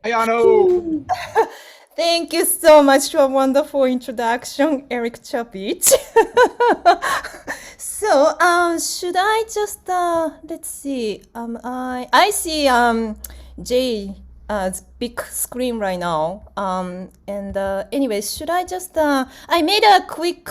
Ayano. Thank you so much for a wonderful introduction, Eric Chapich. Should I just let's see. I see Jay big screen right now. And anyway, should I just I made a quick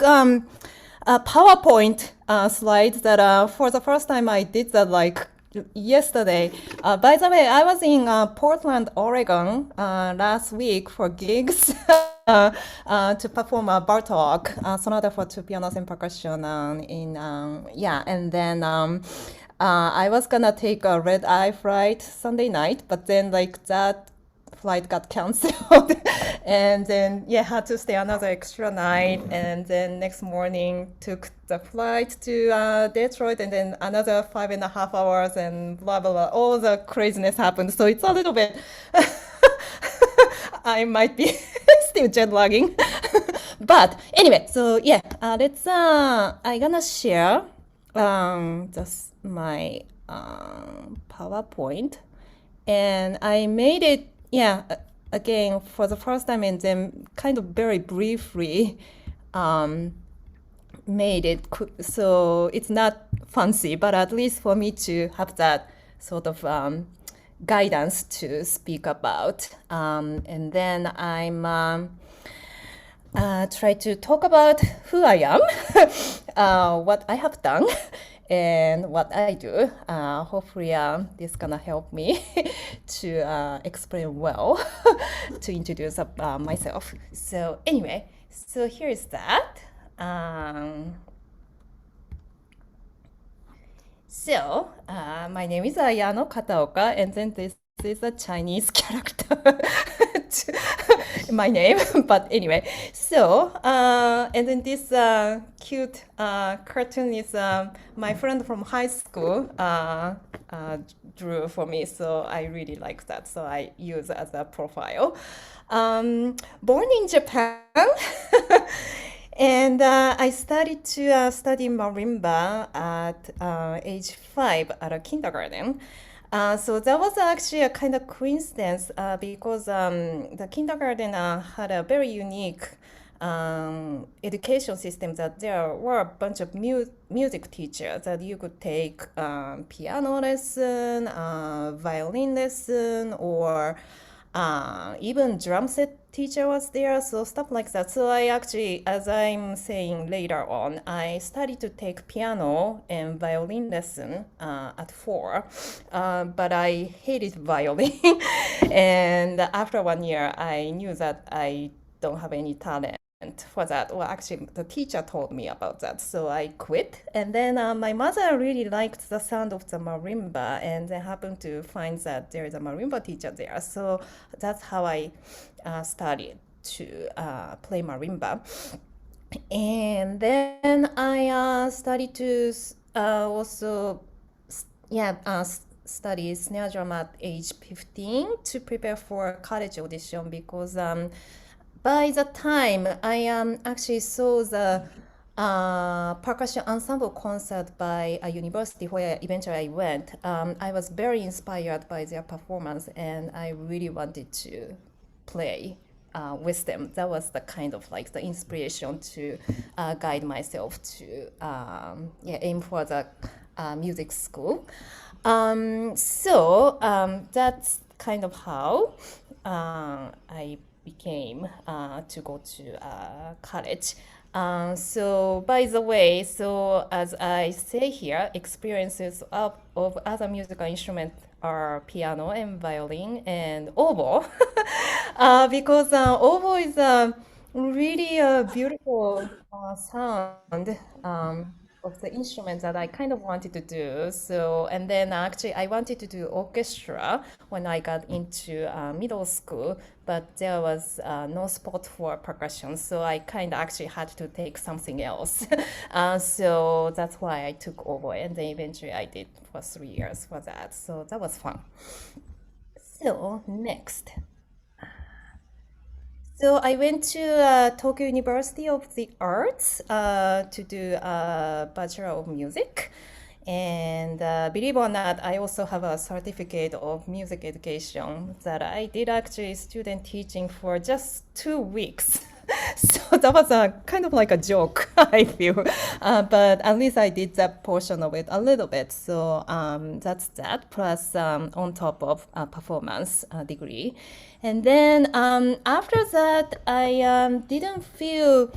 PowerPoint slide that for the first time I did that like yesterday. By the way, I was in Portland, Oregon last week for gigs to perform a Bartok, Sonata for two pianos and percussion. And then I was gonna take a red eye flight Sunday night, but then like that flight got canceled and then yeah had to stay another extra night and then next morning took the flight to Detroit and then another 5.5 hours and blah blah blah, all the craziness happened, so it's a little bit I might be still jet lagging but anyway, so yeah, let's I gonna share just my PowerPoint, and I made it, yeah, again for the first time, and then kind of very briefly um, made it so it's not fancy, but at least for me to have that sort of guidance to speak about. And then I'm try to talk about who I am, what I have done, and what I do. Hopefully, this gonna help me to explain well, to introduce myself. So anyway, so here is that. Um, my name is Ayano Kataoka, and then this is a Chinese character to my name. But anyway, and then this cute cartoon is my friend from high school drew for me, so I really like that. So I use it as a profile. Born in Japan. And I started to study marimba at age 5 at a kindergarten. So that was actually a kind of coincidence because the kindergarten had a very unique education system, that there were a bunch of music teachers that you could take piano lesson, violin lesson, or even drum set teacher was there, so stuff like that. So I actually, as I'm saying later on, I started to take piano and violin lesson at 4, but I hated violin. And after 1 year, I knew that I don't have any talent for that. Well, actually, the teacher told me about that, so I quit. And then my mother really liked the sound of the marimba, and then happened to find that there is a marimba teacher there. So that's how I started to play marimba. And then I started to also, yeah, study snare drum at age 15 to prepare for a college audition, because by the time I actually saw the percussion ensemble concert by a university where eventually I went, I was very inspired by their performance, and I really wanted to play with them. That was the kind of like the inspiration to guide myself to yeah, aim for the music school. That's kind of how I became to go to college. So by the way, so as I say here, experiences of other musical instruments are piano and violin and oboe, because oboe is a really beautiful sound of the instrument that I kind of wanted to do. So, and then actually I wanted to do orchestra when I got into middle school, but there was no spot for percussion. So I kind of actually had to take something else. So that's why I took oboe, and then eventually I did for 3 years for that. So that was fun. So next. So I went to Tokyo University of the Arts to do a Bachelor of Music. And believe or not, I also have a certificate of music education that I did actually student teaching for just 2 weeks. So that was a kind of like a joke, I feel. But at least I did that portion of it a little bit. So that's that, plus on top of a performance degree. And then after that, I didn't feel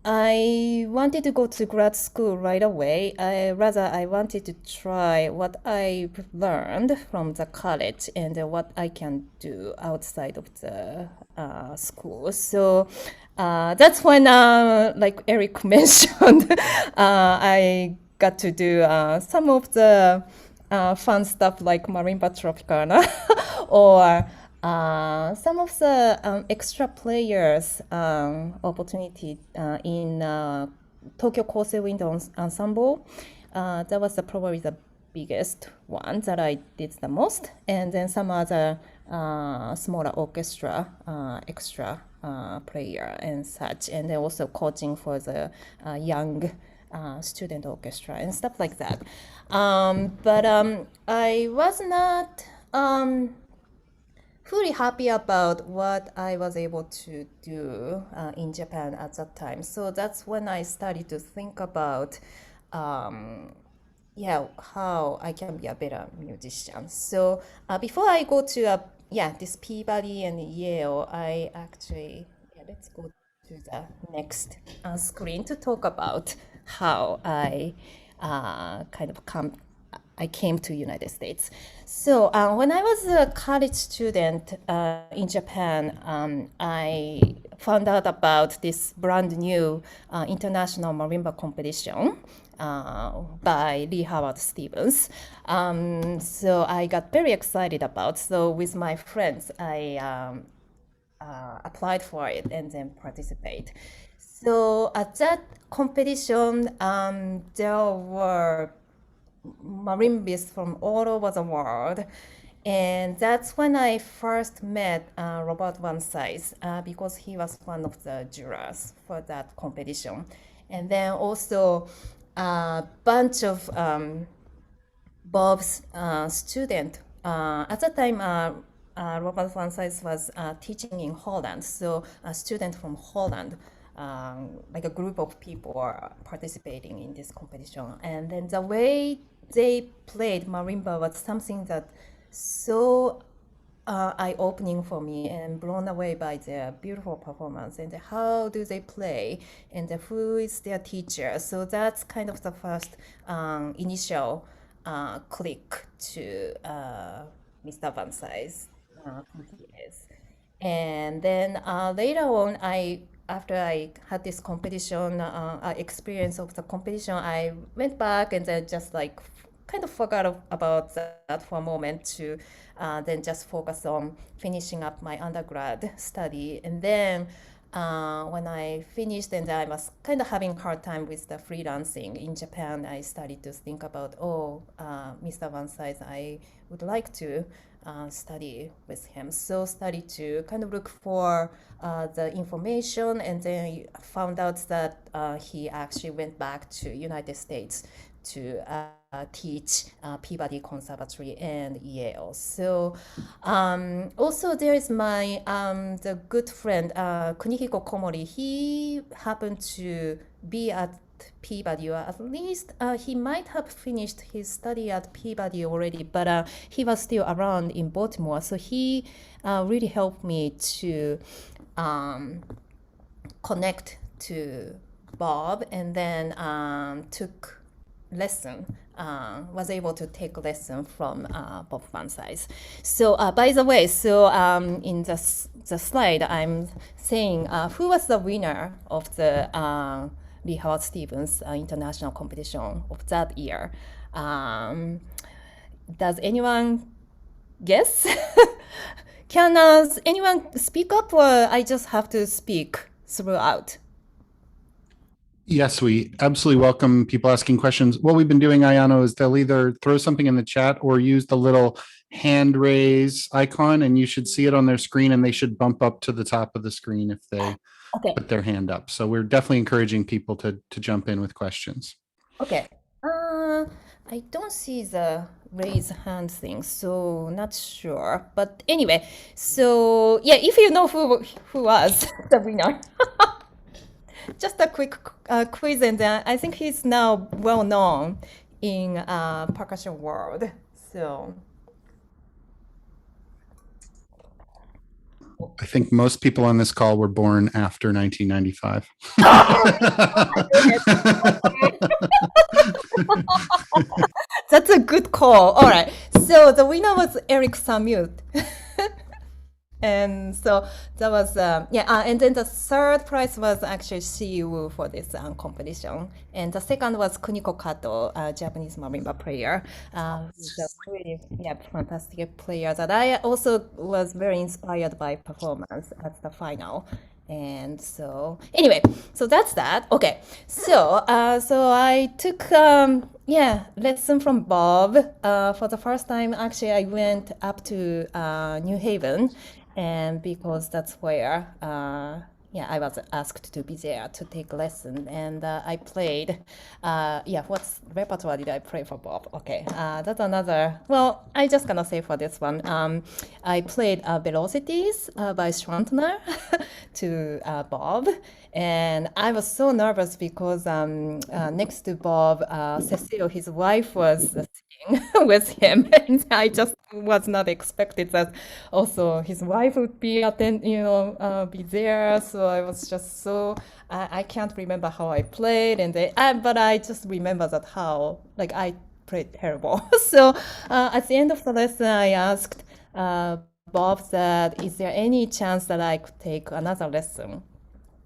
I wanted to go to grad school right away. I wanted to try what I learned from the college and what I can do outside of the school. So that's when, like Eric mentioned, I got to do some of the fun stuff like Marimba Tropicana or some of the extra players opportunity in Tokyo Kosei Wind Ensemble. That was probably the biggest one that I did the most, and then some other smaller orchestra extra player and such, and then also coaching for the young student orchestra and stuff like that. But I was not fully happy about what I was able to do in Japan at that time. So that's when I started to think about, yeah, how I can be a better musician. So before I go to this Peabody and Yale, I actually, let's go to the next screen to talk about how I came to United States. So when I was a college student in Japan, I found out about this brand new international marimba competition by Lee Howard Stevens. So I got very excited about. So with my friends, I applied for it and then participate. So at that competition, there were marimbas from all over the world. And that's when I first met Robert Van Sice because he was one of the jurors for that competition. And then also a bunch of Bob's student. At the time, Robert Van Sice was teaching in Holland, so a student from Holland, like a group of people are participating in this competition. And then the way they played marimba was something that so eye-opening for me and blown away by their beautiful performance and how do they play and who is their teacher. So that's kind of the first initial click to Mr. Van Sice, who he is. And then later on, after I had this competition experience of the competition, I went back and then just like kind of forgot about that for a moment to then just focus on finishing up my undergrad study. And then when I finished and I was kind of having a hard time with the freelancing in Japan, I started to think about, Mr. Van Sice, I would like to study with him. So started to kind of look for the information and then found out that he actually went back to United States to teach Peabody Conservatory and Yale. So also there is my the good friend Kunihiko Komori. He happened to be at Peabody, or at least he might have finished his study at Peabody already, but he was still around in Baltimore. So he really helped me to connect to Bob, and then took lesson, was able to take a lesson from Bob Van Sice. So by the way, so in the slide, I'm saying who was the winner of the Lee Howard Stevens international competition of that year. Does anyone guess? Can anyone speak up, or I just have to speak throughout? Yes, we absolutely welcome people asking questions. What we've been doing, Ayano, is they'll either throw something in the chat or use the little hand raise icon, and you should see it on their screen, and they should bump up to the top of the screen if they Okay. put their hand up. So we're definitely encouraging people to jump in with questions. Okay. I don't see the raise hand thing, so not sure. But anyway, so yeah, if you know who was the winner, just a quick quiz, and I think he's now well known in percussion world. So I think most people on this call were born after 1995. that's a good call. All right. So the winner was Eric Samut. And so that was yeah, and then the third prize was actually CU for this competition, and the second was Kuniko Kato, a Japanese marimba player. He's a really yeah fantastic player that I also was very inspired by performance at the final. And so anyway, so that's that. Okay, so so I took yeah lesson from Bob for the first time. Actually, I went up to New Haven, and because that's where yeah I was asked to be there to take lesson, and I played yeah what repertoire did I play for Bob? Okay, that's another, well I just gonna say for this one I played Velocities by Schwantner to Bob, and I was so nervous because next to Bob, Cecile, his wife, was sitting with him, and I just was not expected that also his wife would be be there. So I was just so I can't remember how I played, and but I just remember that how like I played terrible. So at the end of the lesson, I asked Bob that is there any chance that I could take another lesson?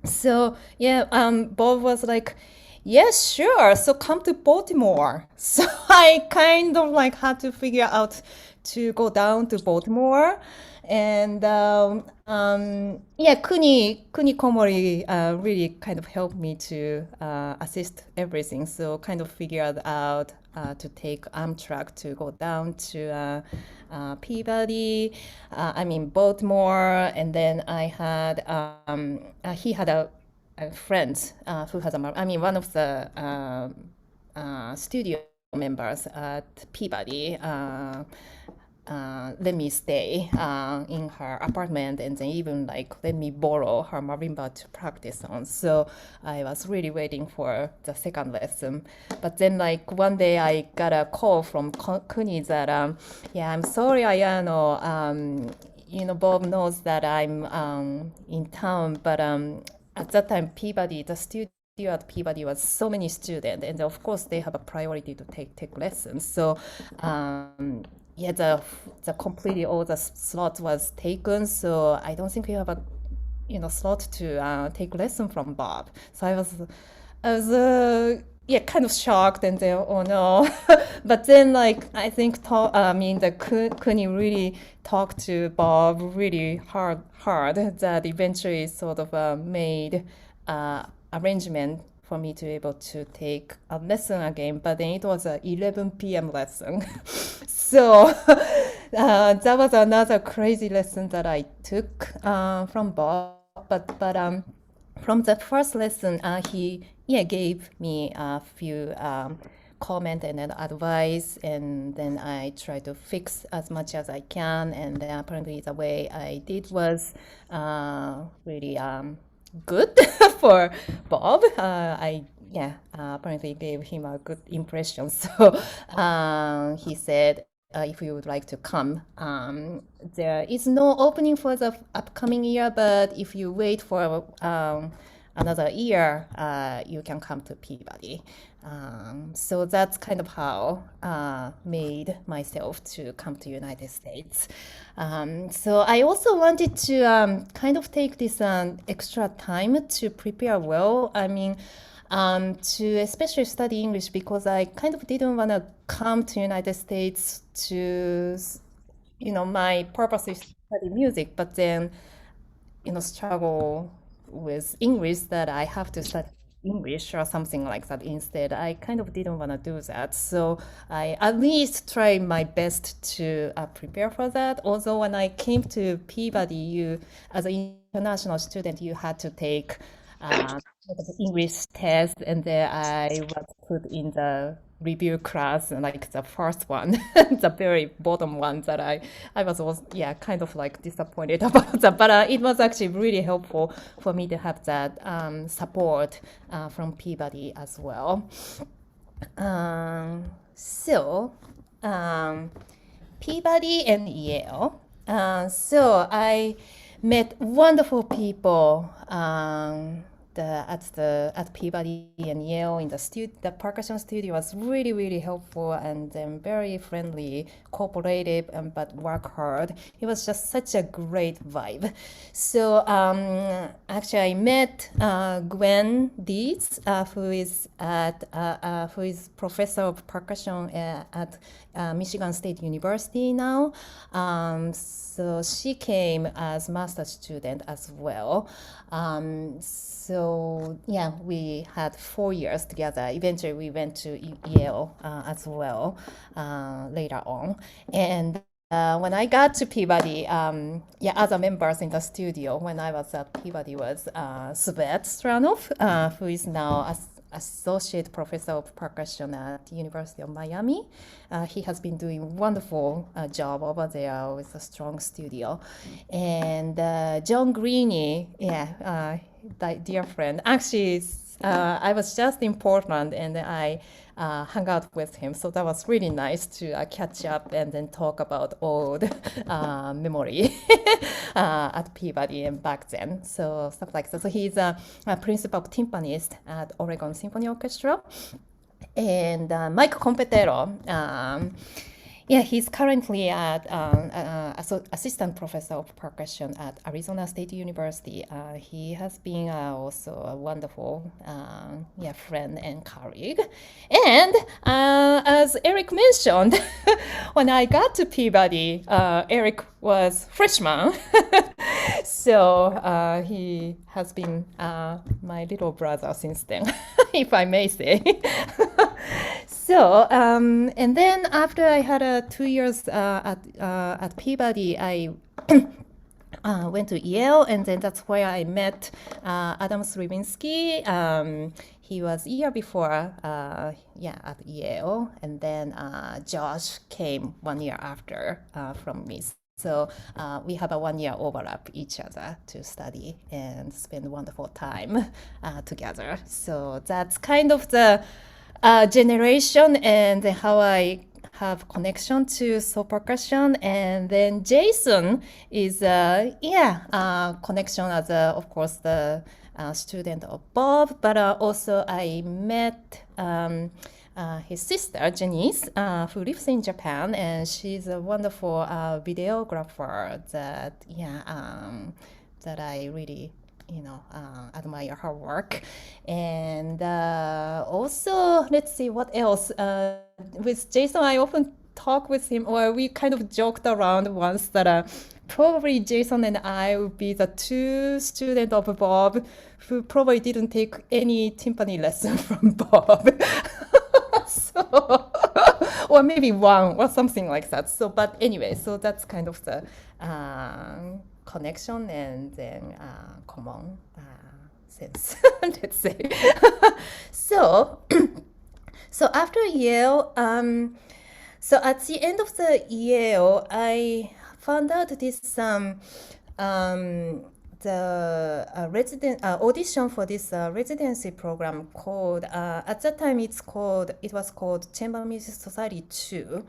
So yeah, Bob was like, "Yes, sure. So come to Baltimore." So I kind of like had to figure out to go down to Baltimore, and yeah, Kuni Komori really kind of helped me to assist everything. So kind of figured out to take Amtrak to go down to Peabody, I mean Baltimore, and then I had he had a friend who has a I mean one of the studio members at Peabody. Let me stay in her apartment, and then even like let me borrow her marimba to practice on. So I was really waiting for the second lesson. But then like one day I got a call from Kuni that yeah, I'm sorry, Ayano. Bob knows that I'm in town, but at that time Peabody, the studio at Peabody was so many students, and of course they have a priority to take lessons. So yeah, the completely all the slots was taken, so I don't think we have a slot to take lesson from Bob. So I was yeah kind of shocked, and then oh no, but then like I think I mean the Kuni really talked to Bob really hard that eventually sort of made arrangement for me to be able to take a lesson again, but then it was a 11 p.m. lesson. So that was another crazy lesson that I took from Bob. But from the first lesson, he yeah gave me a few comment and then advice, and then I try to fix as much as I can. And then apparently the way I did was really good for Bob. I yeah apparently gave him a good impression. So he said if you would like to come, there is no opening for the upcoming year, but if you wait for another year, you can come to Peabody. So that's kind of how made myself to come to United States. So I also wanted to kind of take this extra time to prepare well. I mean, to especially study English because I kind of didn't want to come to United States to, my purpose is to study music, but then struggle with English that I have to study English or something like that instead. I kind of didn't want to do that. So I at least tried my best to prepare for that. Also, when I came to Peabody, as an international student, you had to take sort of English test, and then I was put in the review class, like the first one, the very bottom one that I was yeah, kind of like disappointed about that. But it was actually really helpful for me to have that support from Peabody as well. So, Peabody and Yale. So I met wonderful people at Peabody and Yale in the percussion studio was really helpful and very friendly, cooperative, but work hard. It was just such a great vibe. So actually, I met Gwen Dietz, who is professor of percussion at Michigan State University now. So she came as master's student as well. So yeah, we had 4 years together. Eventually, we went to Yale as well later on. And when I got to Peabody, yeah, other members in the studio when I was at Peabody was Svet Stranov, who is now associate professor of percussion at the University of Miami. He has been doing wonderful job over there with a strong studio. And John Greeny, yeah, dear friend. Actually, I was just in Portland and I hung out with him. So that was really nice to catch up and then talk about old memory at Peabody and back then. So stuff like that. So he's a principal timpanist at Oregon Symphony Orchestra. And Mike Competero, yeah, he's currently at assistant professor of percussion at Arizona State University. He has been also a wonderful yeah, friend and colleague. And as Eric mentioned, when I got to Peabody, Eric was freshman. So he has been my little brother since then, if I may say. So, and then after I had 2 years at Peabody, I went to Yale, and then that's where I met Adam Sliwinski. He was a year before, yeah, at Yale, and then Josh came 1 year after from me. So we have a 1 year overlap each other to study and spend wonderful time together. So that's kind of the generation and how I have connection to soul percussion. And then Jason is yeah, connection as of course the student of Bob, but also I met his sister Janice, who lives in Japan, and she's a wonderful videographer that yeah, that I really admire her work. And also, let's see what else. With Jason, I often talk with him, or we kind of joked around once that probably Jason and I would be the two students of Bob who probably didn't take any timpani lesson from Bob. So, or maybe one or something like that. So, but anyway, so that's kind of the connection and then common sense, let's say. So, so after Yale, so at the end of the Yale, I found out this the resident audition for this residency program called at that time it was called Chamber Music Society 2,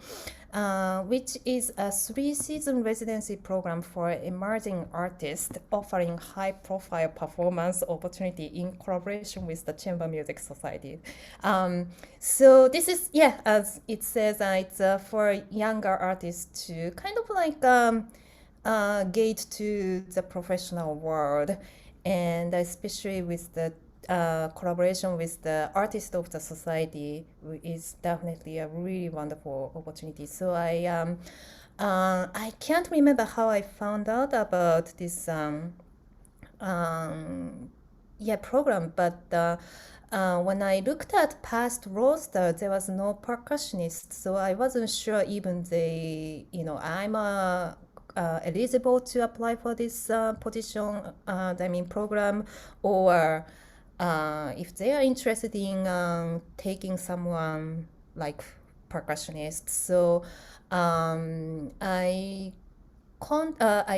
which is a 3-season residency program for emerging artists offering high-profile performance opportunity in collaboration with the Chamber Music Society. So this is, yeah, as it says, it's for younger artists to kind of like gate to the professional world, and especially with the collaboration with the artist of the society is definitely a really wonderful opportunity. So I can't remember how I found out about this yeah, program, but when I looked at past roster, there was no percussionist, so I wasn't sure even I'm eligible to apply for this position, I mean program, or if they are interested in taking someone like percussionist. So I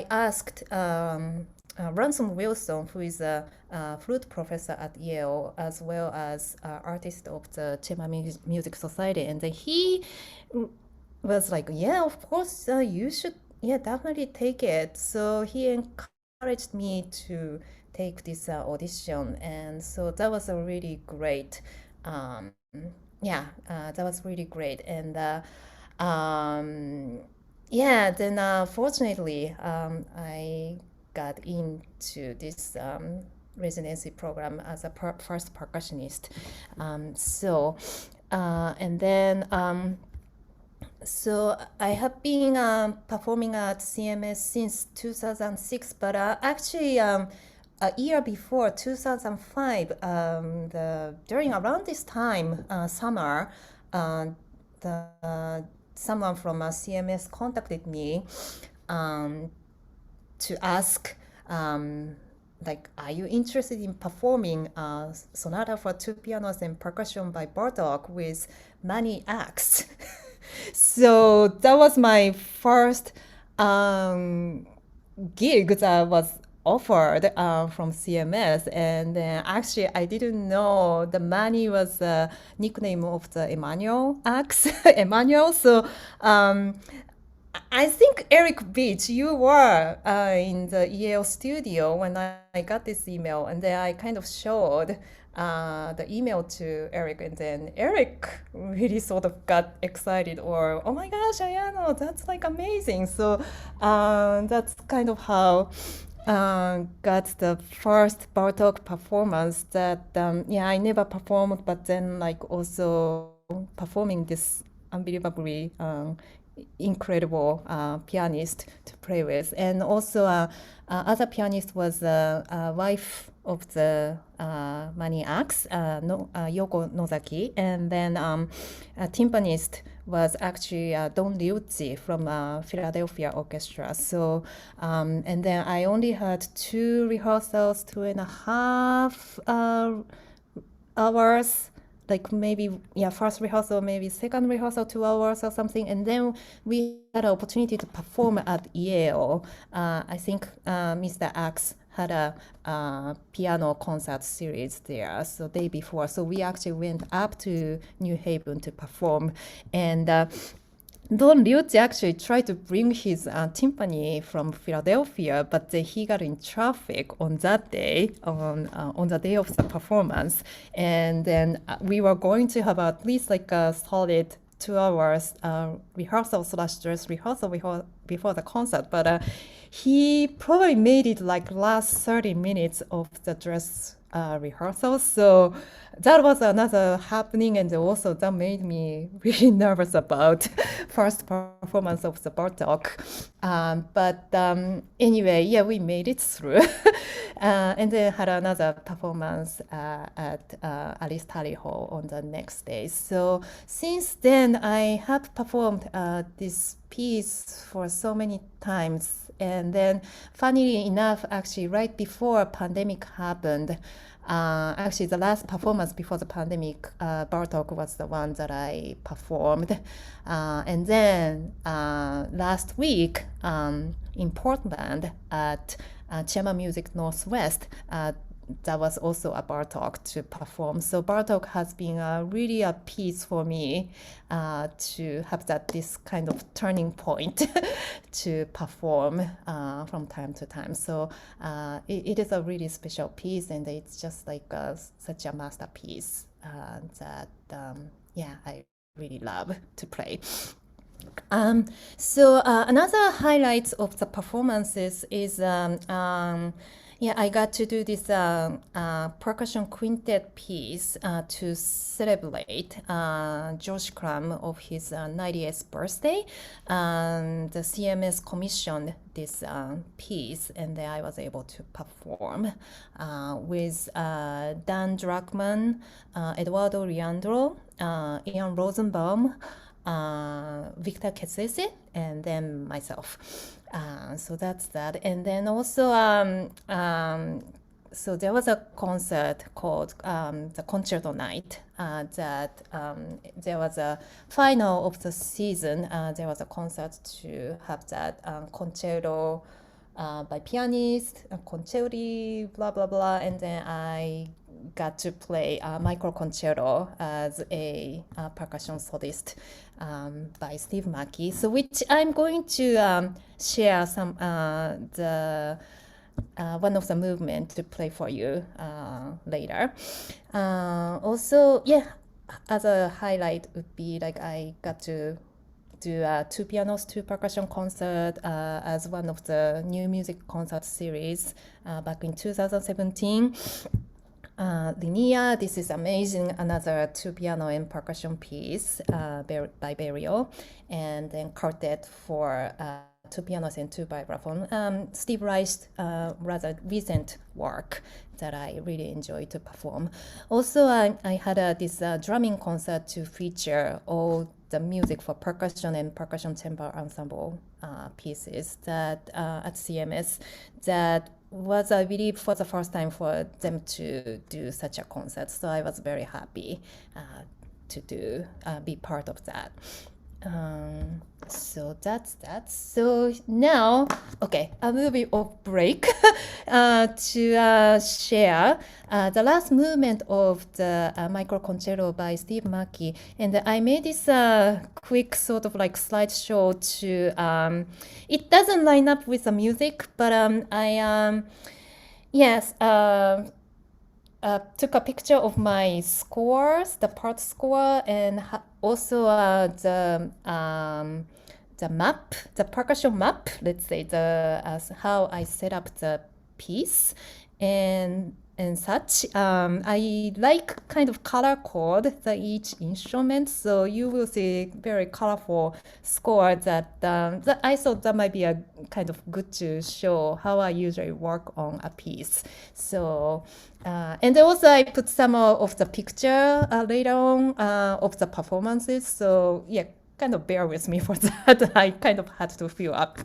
asked Ransom Wilson, who is a flute professor at Yale, as well as artist of the Chema Music Society, and then he was like, "Yeah, of course, you should, yeah, definitely take it." So he encouraged me to take this audition, and so that was a really great, um, yeah, that was really great, and um, yeah, then fortunately, I got into this residency program as a first percussionist. So, and then so I have been performing at CMS since 2006, but actually a year before 2005, during around this time, summer, uh, someone from CMS contacted me um, to ask, like, are you interested in performing sonata for two pianos and percussion by Bartok with many acts? So that was my first gig that was offered from CMS, and actually I didn't know the Manny was the nickname of the Emmanuel Axe, Emmanuel. So I think Eric Beach, you were in the EL studio when I got this email, and then I kind of showed the email to Eric, and then Eric really sort of got excited, or oh my gosh, Ayano, that's like amazing. So that's kind of how got the first Bartok performance that yeah, I never performed, but then like also performing this unbelievably incredible pianist to play with. And also, other pianist was wife of the Mani Axe, Yoko Nozaki. And then a timpanist was actually Don Liuzzi from Philadelphia Orchestra. So, and then I only had two rehearsals, 2.5 hours, like maybe, yeah, first rehearsal, maybe second rehearsal, 2 hours or something. And then we had an opportunity to perform at Yale. I think Mr. Axe had a piano concert series there, so day before. So we actually went up to New Haven to perform. And Don Liuzzi actually tried to bring his timpani from Philadelphia, but he got in traffic on that day, on the day of the performance. And then we were going to have at least like a solid 2 hours rehearsal slash dress rehearsal before the concert. But he probably made it like last 30 minutes of the dress rehearsal. So that was another happening, and also that made me really nervous about first performance of the Bartok. But anyway, yeah, we made it through. And then had another performance at Alice Tally Hall on the next day. So since then, I have performed this piece for so many times. And then, funnily enough, actually, right before pandemic happened, actually, the last performance before the pandemic, Bartok was the one that I performed. And then last week in Portland at Chema Music Northwest, that was also a Bartok to perform. So Bartok has been really a piece for me to have this kind of turning point to perform from time to time. So it is a really special piece, and it's just like such a masterpiece that yeah, I really love to play. So another highlight of the performances is yeah, I got to do this percussion quintet piece to celebrate Josh Cram of his 90th birthday. The CMS commissioned this piece, and then I was able to perform with Dan Druckmann, Eduardo Leandro, Ian Rosenbaum, Victor Ketsese, and then myself. So that's that. And then also so there was a concert called the Concerto Night. There was a final of the season. There was a concert to have that concerto by pianist, concerti, blah blah blah, and then I got to play micro concerto as a percussion solist by Steve Mackey. So which I'm going to share some the one of the movement to play for you later. Also, yeah, as a highlight would be like I got to do two pianos, two percussion concert as one of the new music concert series back in 2017. Linnea, this is amazing, another two piano and percussion piece by Berio, and then quartet for two pianos and two vibraphone. Steve Reich's rather recent work that I really enjoy to perform. Also, I had this drumming concert to feature all the music for percussion and percussion chamber ensemble pieces that at CMS that was, I believe, for the first time for them to do such a concert. So I was very happy to be part of that. So that's that. So now, okay, a little bit of break to share the last movement of the micro concerto by Steve Mackey, and I made this quick sort of like slideshow to. It doesn't line up with the music, but yes. Took a picture of my scores, the part score, and also the map, the percussion map. Let's say how I set up the piece, and such. I like kind of color code each instrument, so you will see very colorful score that I thought that might be a kind of good to show how I usually work on a piece. So. And also I put some of the picture later on of the performances. So yeah, kind of bear with me for that. I kind of had to fill up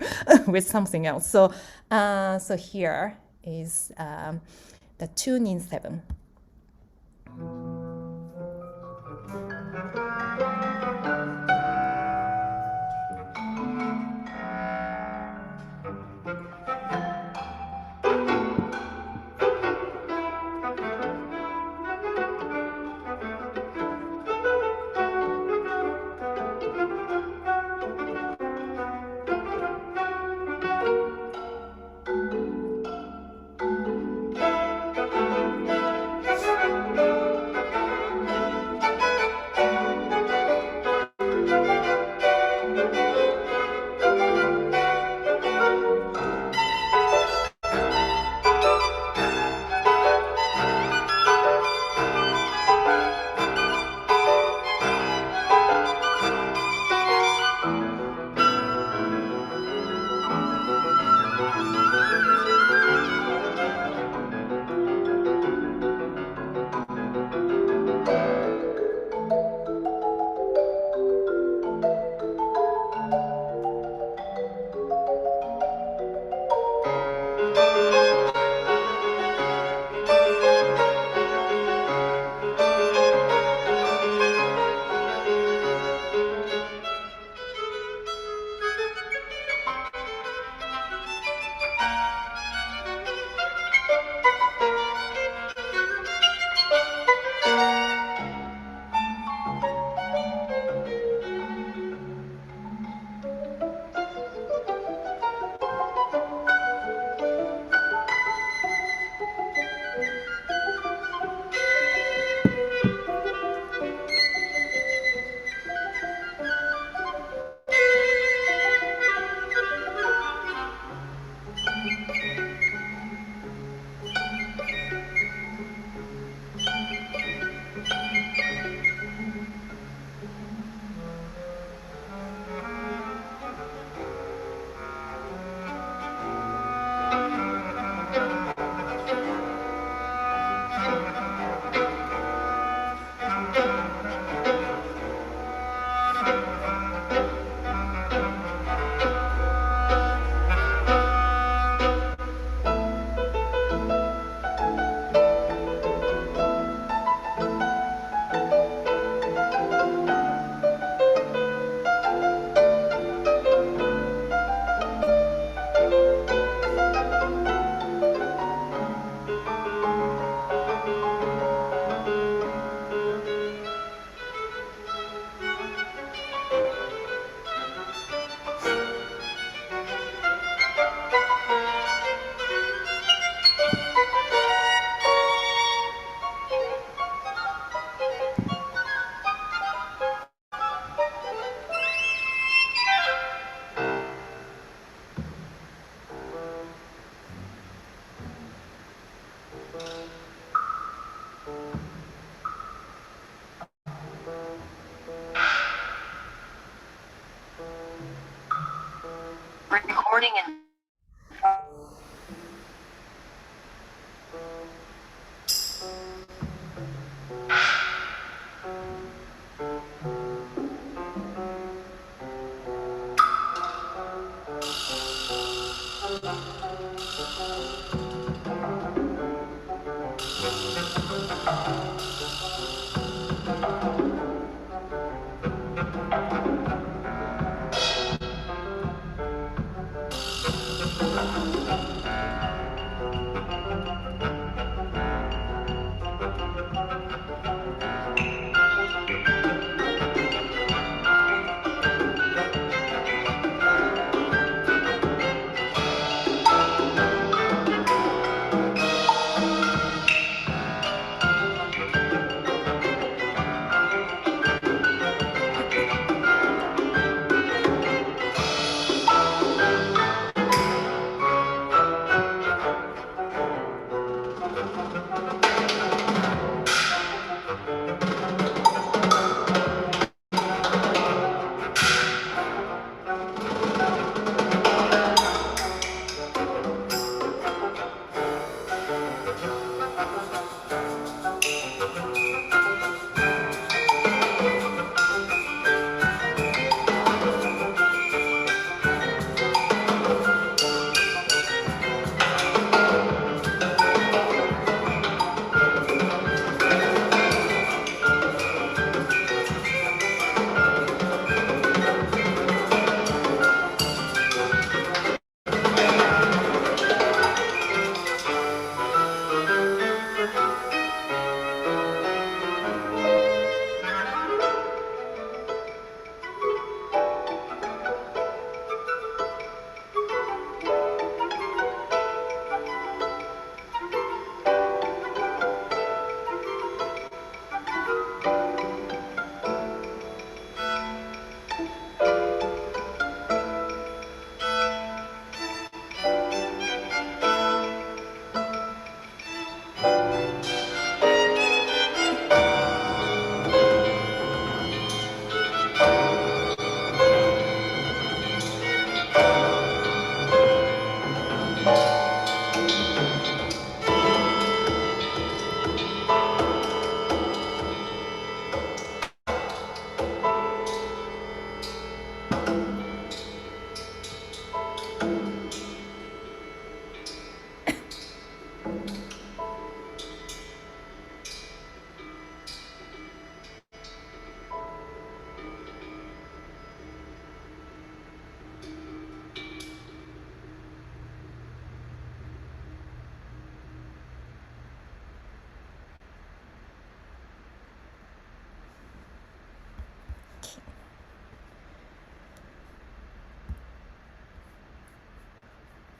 with something else. So so here is the tune in 7.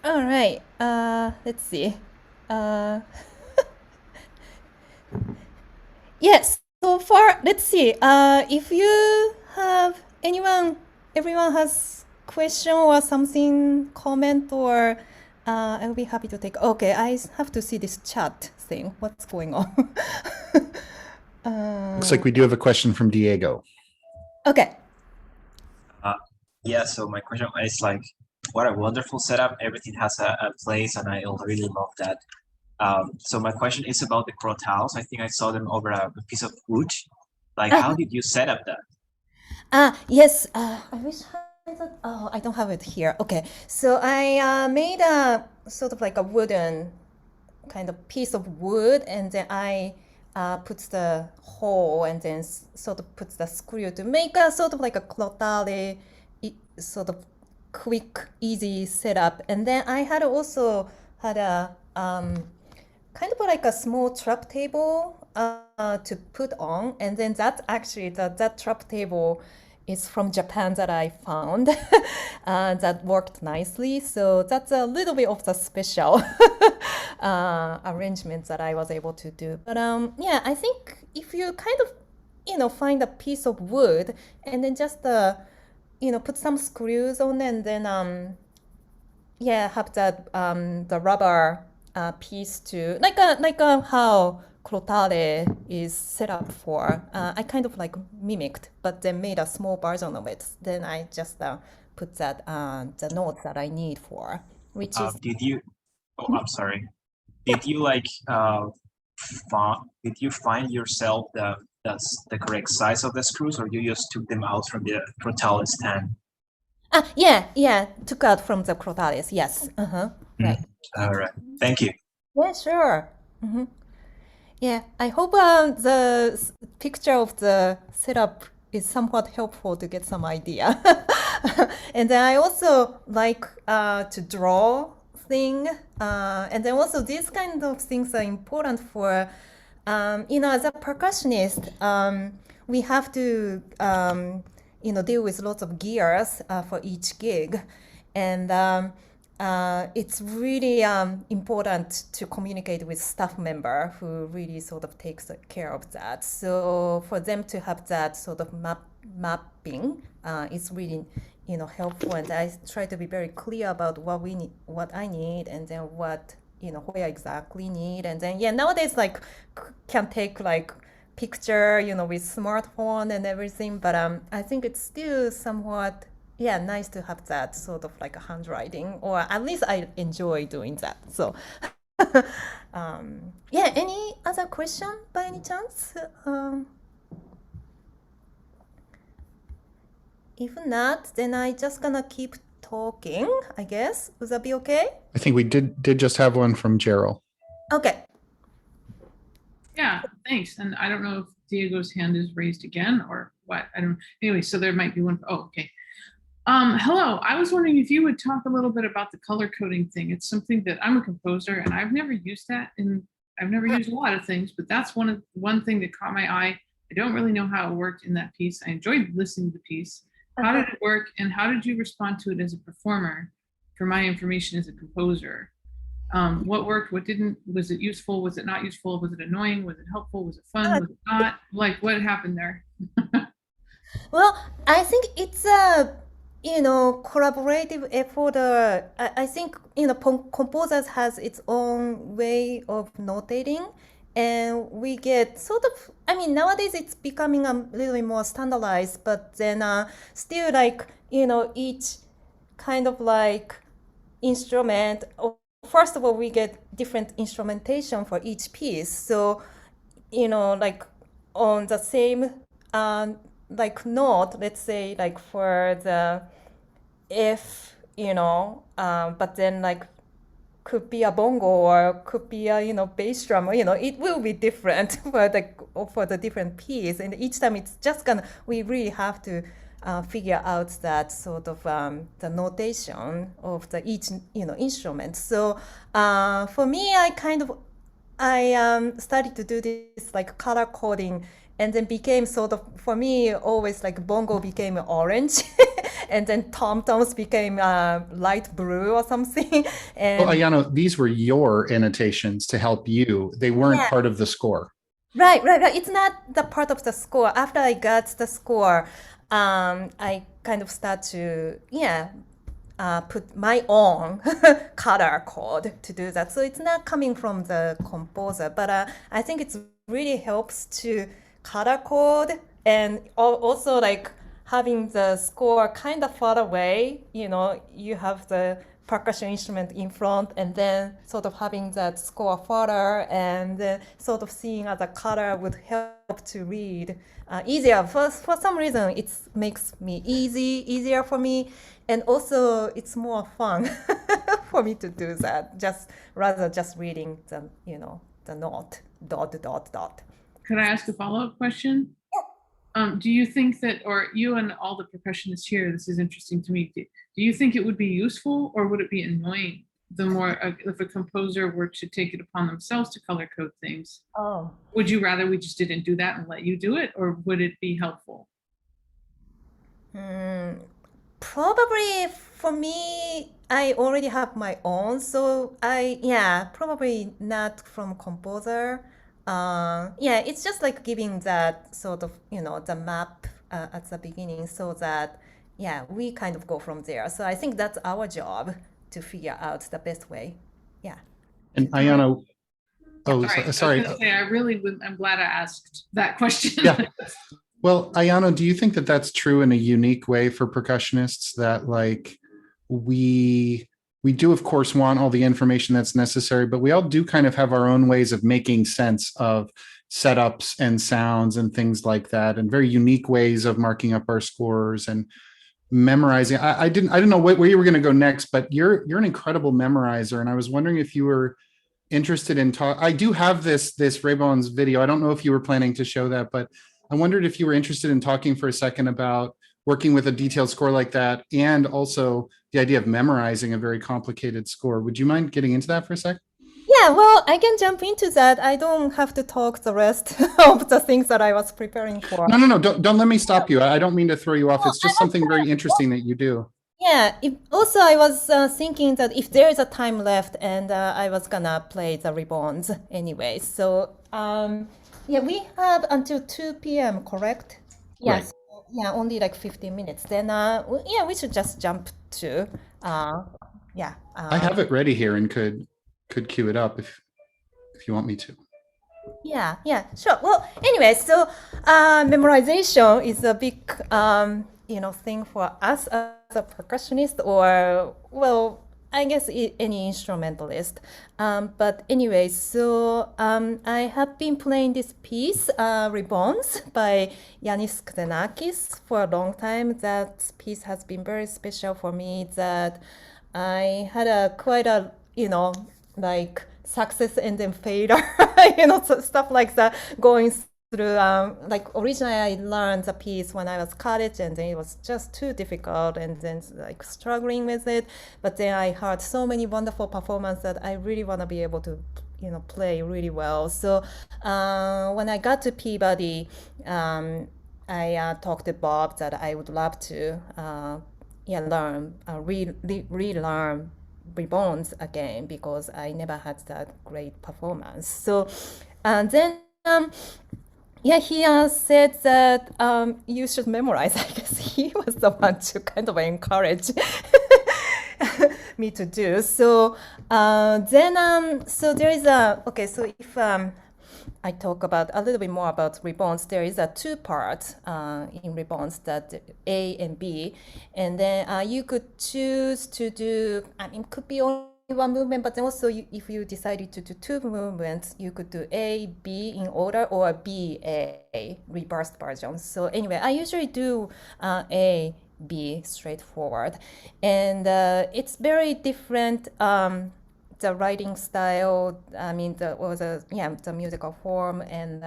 All right. Let's see. Uh, yes. So far, let's see. If you have everyone has question or something, comment or I'll be happy to take. Okay, I have to see this chat thing. What's going on? Looks like we do have a question from Diego. Okay. Uh, yeah, so my question is like, what a wonderful setup. Everything has a place, and I really love that. So my question is about the crotals. I think I saw them over a piece of wood. Like, how did you set up that? Yes. I wish I had. Oh, I don't have it here. Okay. So I made a sort of like a wooden kind of piece of wood, and then I put the hole and then sort of put the screw to make a sort of like a crotale, sort of quick, easy setup. And then I had also had a kind of like a small trap table to put on, and then that's actually that trap table is from Japan that I found that worked nicely. So that's a little bit of the special arrangement that I was able to do. But yeah, I think if you kind of find a piece of wood and then just put some screws on and then yeah, have that the rubber piece to like how crotale is set up for. I kind of like mimicked, but then made a small version of it. Then I just put that the notes that I need for, which is Did you? Oh, I'm sorry. Did you like did you find yourself the correct size of the screws, or you just took them out from the crotal stand? yeah, took out from the crotales. Yes, right. All right. Thank you. Yeah, sure. Yeah, I hope the picture of the setup is somewhat helpful to get some idea. And then I also like to draw thing. And then also these kind of things are important for, as a percussionist, we have to, deal with lots of gears for each gig. And it's really important to communicate with staff member who really sort of takes care of that. So for them to have that sort of mapping is really helpful. And I try to be very clear about what we need, what I need, and then what where I exactly need. And then yeah, nowadays like can take like picture with smartphone and everything. But I think it's still somewhat nice to have that sort of like a handwriting, or at least I enjoy doing that. So, yeah, any other question by any chance? If not, then I just gonna keep talking, I guess. Would that be okay? I think we did just have one from Gerald. Okay. Yeah, thanks. And I don't know if Diego's hand is raised again or what. I don't. Anyway, so there might be one. Oh, okay. Hello, I was wondering if you would talk a little bit about the color coding thing. It's something that I'm a composer and I've never used that, and I've never used a lot of things, but that's one thing that caught my eye. I don't really know how it worked in that piece. I enjoyed listening to the piece. How did it work, and how did you respond to it as a performer? For my information as a composer, what worked, what didn't? Was it useful? Was it not useful? Was it annoying? Was it helpful? Was it fun? Was it not? Like, what happened there? Well, I think it's a collaborative effort. I think composers has its own way of notating, and we get sort of. I mean, nowadays it's becoming a little bit more standardized, but then still like each kind of like instrument. First of all, we get different instrumentation for each piece. So like on the same like note, let's say like for the F, but then like could be a bongo or could be a bass drum. It will be different for the different piece, and each time it's just we really have to figure out that sort of the notation of the each instrument. So for me, I started to do this like color coding, and then became sort of, for me, always like bongo became orange and then tom-toms became light blue or something. And Well, Ayano, these were your annotations to help you. They weren't yeah, part of the score. right. It's not the part of the score. After I got the score, I kind of start to, put my own color code to do that. So it's not coming from the composer, but I think it's really helps to color code and also like having the score kind of far away. You have the percussion instrument in front and then sort of having that score further and sort of seeing as a color would help to read easier. For some reason, it makes me easier for me. And also it's more fun for me to do that, rather just reading the note, dot. Could I ask a follow-up question? Do you think that, or you and all the percussionists here, this is interesting to me, do you think it would be useful or would it be annoying the more if a composer were to take it upon themselves to color code things? Oh. Would you rather we just didn't do that and let you do it, or would it be helpful? Probably for me, I already have my own, so probably not from composer. It's just like giving that sort of, the map at the beginning so that, we kind of go from there. So I think that's our job to figure out the best way. Yeah. And Ayano, sorry. I was gonna say, I'm glad I asked that question. Yeah. Well, Ayano, do you think that that's true in a unique way for percussionists, that like we do of course want all the information that's necessary, but we all do kind of have our own ways of making sense of setups and sounds and things like that, and very unique ways of marking up our scores and memorizing. I didn't know where you were going to go next, but you're an incredible memorizer, and I was wondering if you were interested in talk. I do have this Raybon's video. I don't know if you were planning to show that, but I wondered if you were interested in talking for a second about working with a detailed score like that, and also the idea of memorizing a very complicated score. Would you mind getting into that for a sec? Yeah, well, I can jump into that. I don't have to talk the rest of the things that I was preparing for. No. Don't let me stop you. I don't mean to throw you off. It's just something very interesting that you do. Yeah, also I was thinking that if there is a time left, and I was gonna play the ribbons anyway. So we have until 2 p.m., correct? Right. Yes. Yeah, only like 15 minutes. Then we should just jump to I have it ready here and could cue it up if you want me to. Yeah, sure. Well, anyway, so memorization is a big thing for us as a percussionist, or well, I guess any instrumentalist. But anyway, so I have been playing this piece, Ribbons by Yanis Xenakis, for a long time. That piece has been very special for me, that I had quite a, like success and then failure, so stuff like that going through. Like originally I learned the piece when I was college, and then it was just too difficult, and then like struggling with it. But then I heard so many wonderful performances that I really want to be able to play really well. So when I got to Peabody, I talked to Bob that I would love to relearn Ribbons again, because I never had that great performance. So then he said that you should memorize. I guess he was the one to kind of encourage me to do. So so there is so if I talk about a little bit more about Ribbons, there is a two part in Ribbons, that A and B, and then you could choose to do, could be only one movement, but then also if you decided to do two movements, you could do A, B in order, or B, A, reversed version. So anyway, I usually do A, B straightforward, and it's very different. The writing style, the musical form, and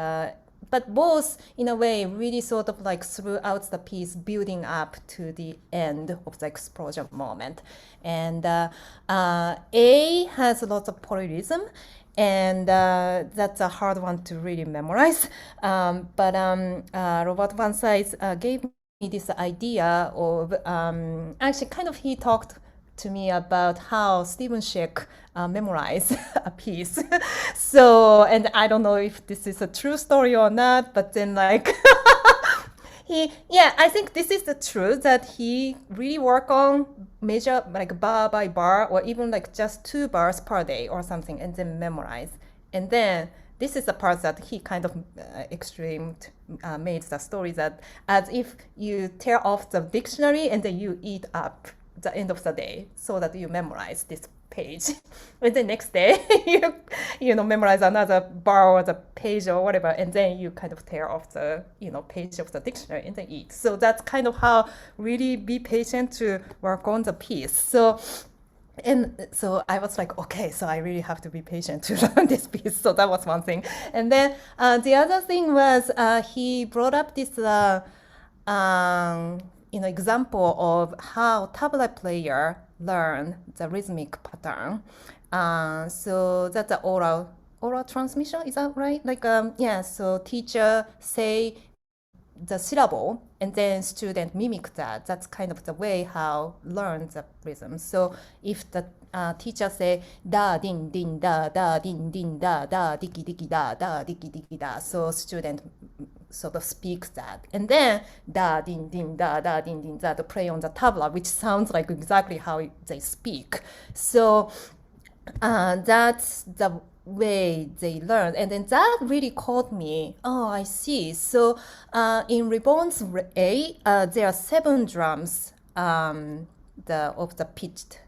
but both in a way really sort of like throughout the piece building up to the end of the explosion moment. And A has lots of polyrhythm, and that's a hard one to really memorize. But Robert Van Sice gave this idea of actually kind of he talked to me about how Stephen Schick memorized a piece. So, and I don't know if this is a true story or not, but then like I think this is the truth that he really work on measure like bar by bar or even like just 2 bars per day or something and then memorize. And then this is the part that he kind of made the story that as if you tear off the dictionary and then you eat up the end of the day so that you memorize this page. And the next day you memorize another bar or the page or whatever, and then you kind of tear off the page of the dictionary and then eat. So that's kind of how really be patient to work on the piece. So I was like, okay, so I really have to be patient to learn this piece. So that was one thing. And then the other thing was he brought up this example of how tabla player learn the rhythmic pattern. So that's the oral transmission, is that right? Like so teacher say the syllable and then student mimic that. That's kind of the way how learn the rhythm. So if the teacher say da din din da din din da diki diki da diki diki da, so student sort of speaks that, and then da din din da din din da to play on the tabla, which sounds like exactly how they speak. So that's the way they learn, and then that really caught me. Oh, I see. So in Ribbons A, there are 7 drums of the pitched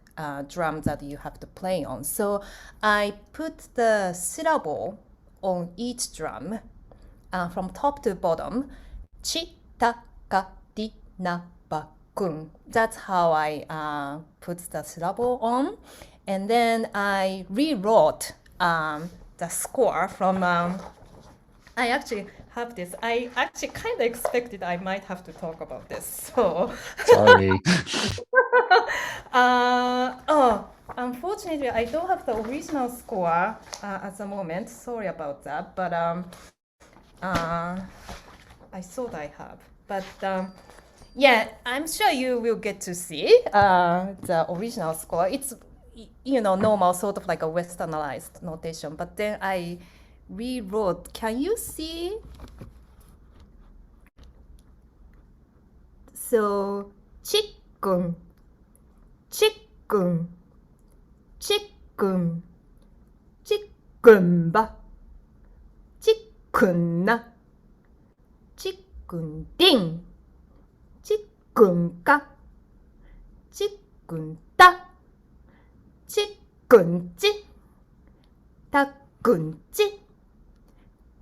drum that you have to play on. So I put the syllable on each drum from top to bottom. Chi, ta, ka, di, na, ba, kun. That's how I put the syllable on. And then I rewrote the score from, I actually have this. I actually kind of expected I might have to talk about this. So Sorry. Unfortunately, I don't have the original score at the moment. Sorry about that. But I thought I have. But I'm sure you will get to see the original score. It's normal sort of like a westernized notation, but then I rewrote. Can you see? So chicken, chicken, chicken, chicken ba, chicken na, chicken ding, chicken ka, chicken ta. 치근찌, 타근찌,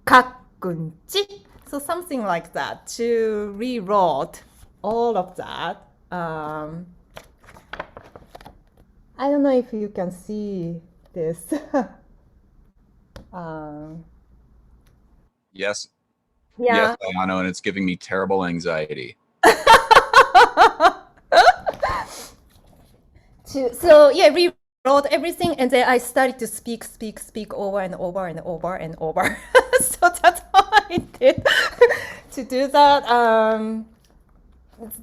가근찌. So something like that to rewrite all of that. I don't know if you can see this. Yes. Yeah. Yes, Ayano, and it's giving me terrible anxiety. Rewrote everything, and then I started to speak over and over and over and over. So that's how I did to do that.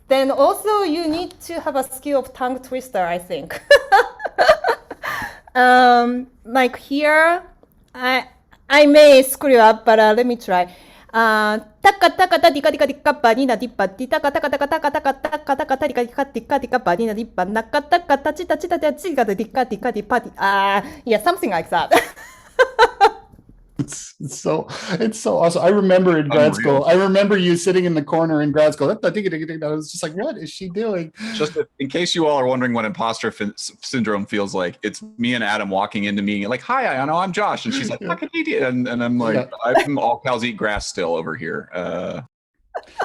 Then also you need to have a skill of tongue twister, I think. Like here, I may screw up, but let me try. Taka taka ta dika dika dika banina dipa taka taka taka taka taka taka taka ta dika dika dika dika banina dipa naka taka ta chita chita ta chika dika dika dipa something like that. It's so awesome. I remember in grad school, I remember you sitting in the corner in grad school. I was just like, what is she doing? Just in case you all are wondering what imposter syndrome feels like, it's me and Adam walking into me like, hi, Ayano, I'm Josh. And she's like, and I'm like, I'm all cows eat grass still over here.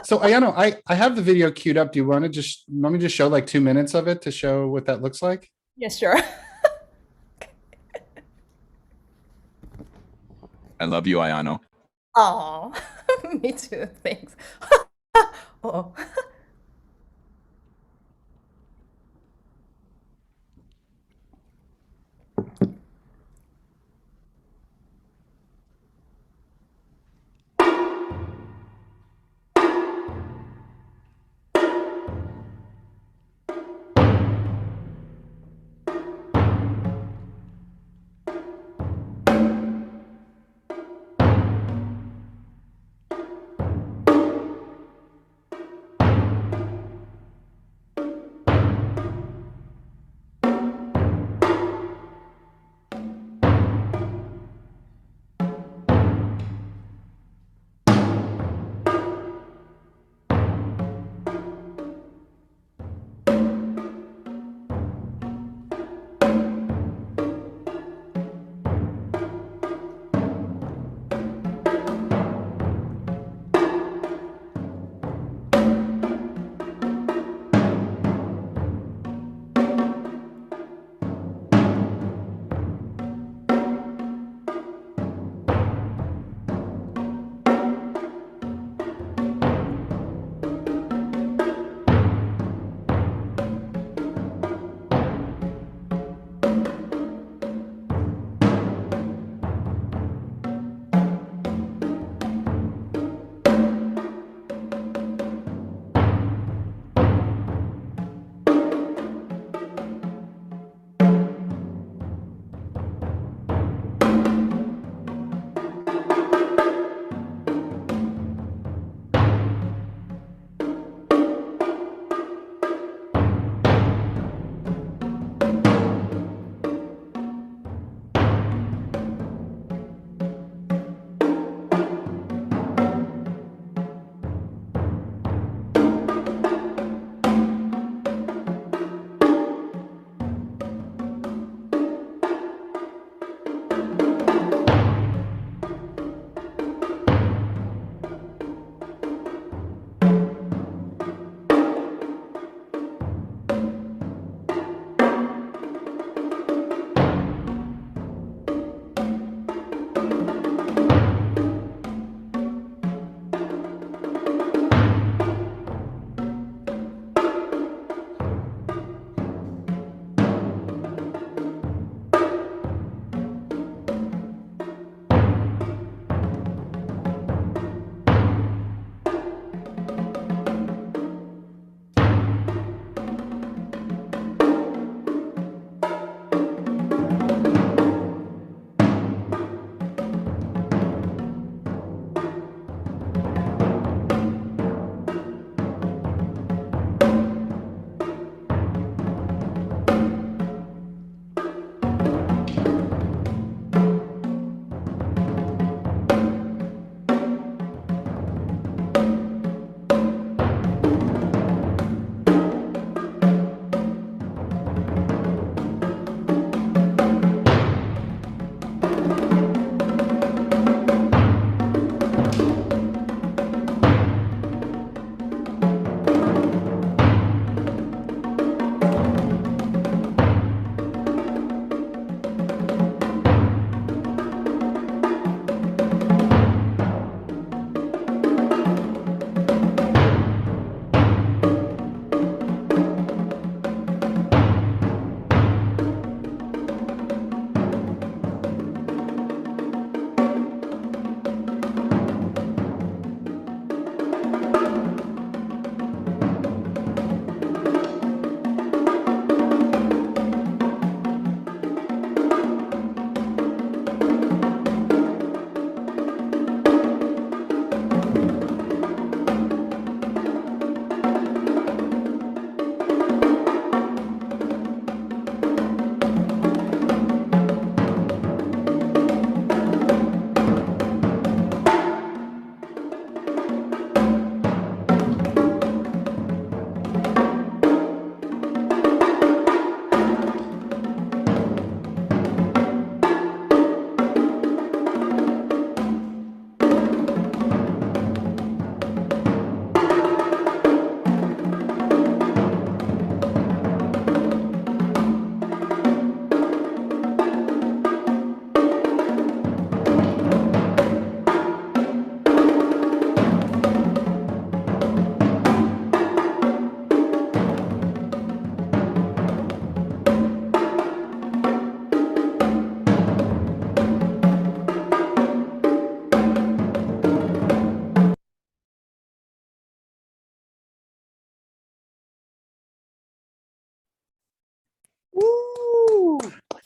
So Ayano, I have the video queued up. Do you want to let me just show like 2 minutes of it to show what that looks like? Yeah, sure. I love you, Ayano. Oh, me too. Thanks. Oh.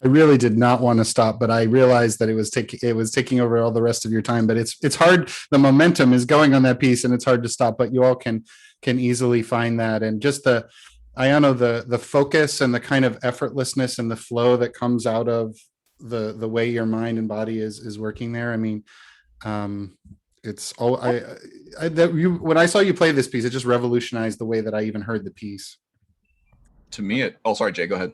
really did not want to stop, but I realized that it was taking over all the rest of your time. But it's hard. The momentum is going on that piece, and it's hard to stop. But you all can easily find that, and just Ayano, the focus and the kind of effortlessness and the flow that comes out of the way your mind and body is working there. I mean, it's all when I saw you play this piece, it just revolutionized the way that I even heard the piece. To me, sorry, Jay, go ahead.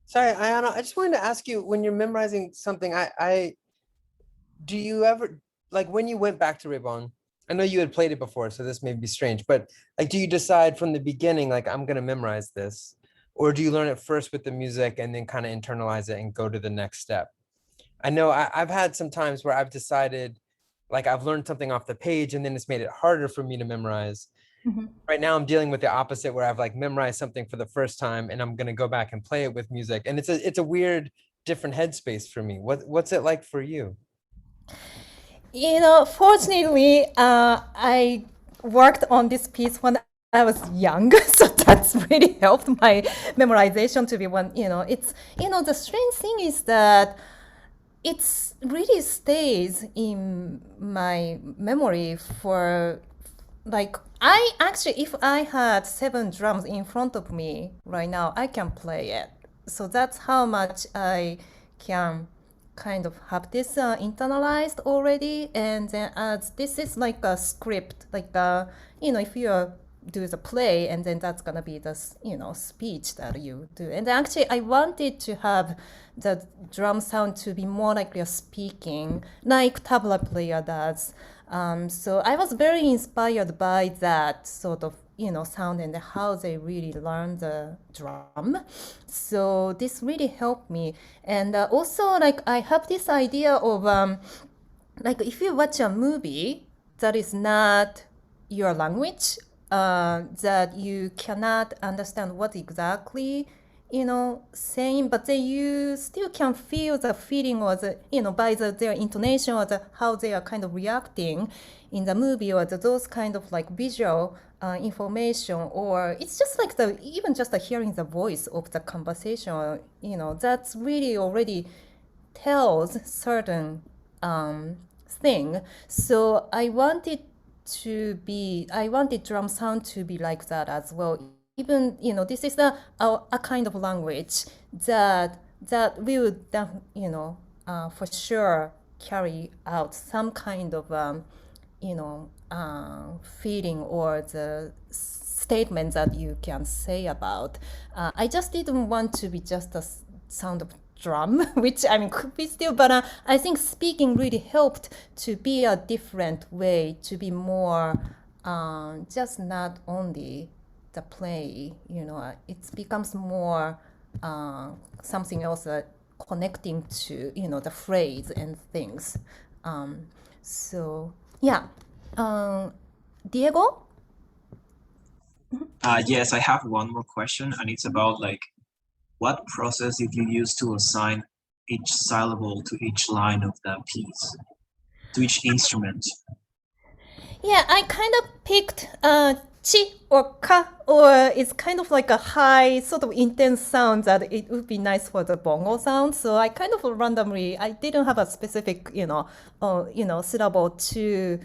Sorry, Ayano, I just wanted to ask you, when you're memorizing something, do you ever, like when you went back to Reborn, I know you had played it before, so this may be strange, but like, do you decide from the beginning, like, I'm going to memorize this? Or do you learn it first with the music and then kind of internalize it and go to the next step? I know I've had some times where I've decided, like, I've learned something off the page and then it's made it harder for me to memorize. Right now I'm dealing with the opposite, where I've like memorized something for the first time and I'm going to go back and play it with music. And it's a weird, different headspace for me. What's it like for you? Fortunately, I worked on this piece when I was young, so that's really helped my memorization to be one. It's the strange thing is that it's really stays in my memory for like if I had 7 drums in front of me right now, I can play it. So that's how much I can kind of have this internalized already. And then as this is like a script, like if you do the play, and then that's gonna be the speech that you do. And actually I wanted to have the drum sound to be more like you're speaking, like tabla player does. So I was very inspired by that sort of sound and how they really learn the drum. So this really helped me. And also, like, I have this idea of like, if you watch a movie that is not your language, that you cannot understand what exactly saying, but then you still can feel the feeling, or by their intonation, or how they are kind of reacting in the movie, or those kind of like visual information, or it's just like even just hearing the voice of the conversation, that's really already tells certain thing. So I wanted drum sound to be like that as well. Even this is a kind of language that will for sure carry out some kind of feeling or the statement that you can say about. I just didn't want to be just a sound of drum, which I mean could be still, but I think speaking really helped to be a different way, to be more just not only the play, it becomes more something else connecting to the phrase and things. So yeah, Diego. Yes, I have one more question, and it's about like, what process did you use to assign each syllable to each line of the piece, to each instrument? Yeah, I kind of picked chi or ka, or it's kind of like a high, sort of intense sound that it would be nice for the bongo sound. So I kind of randomly, I didn't have a specific, syllable to,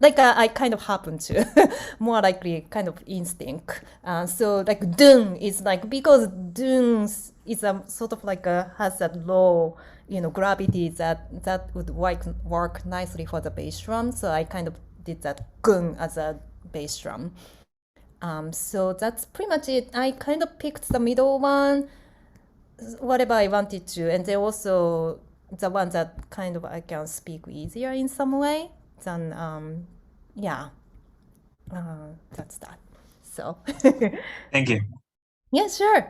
like I kind of happen to, more likely kind of instinct. So like dun is like, because dun is a sort of like has that low, gravity that would work nicely for the bass drum. So I kind of did that gun as a bass drum. So that's pretty much it. I kind of picked the middle one, whatever I wanted to, and then also the one that kind of I can speak easier in some way than that's that. So Thank you. yeah, sure.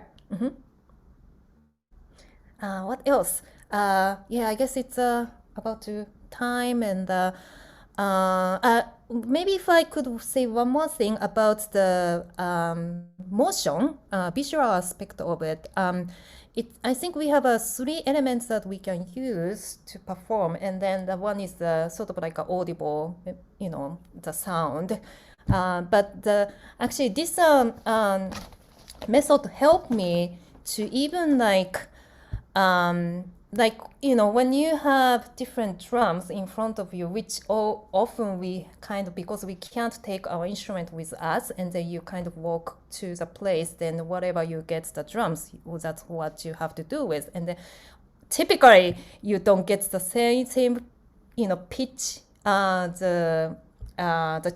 What else? Yeah, I guess it's about to time, and maybe if I could say one more thing about the motion, visual aspect of it. I think we have 3 elements that we can use to perform, and then the one is the sort of like audible, the sound. But actually this method helped me to even like like, when you have different drums in front of you, which often we kind of, because we can't take our instrument with us, and then you kind of walk to the place, then whatever you get the drums, that's what you have to do with. And then typically you don't get the same pitch, the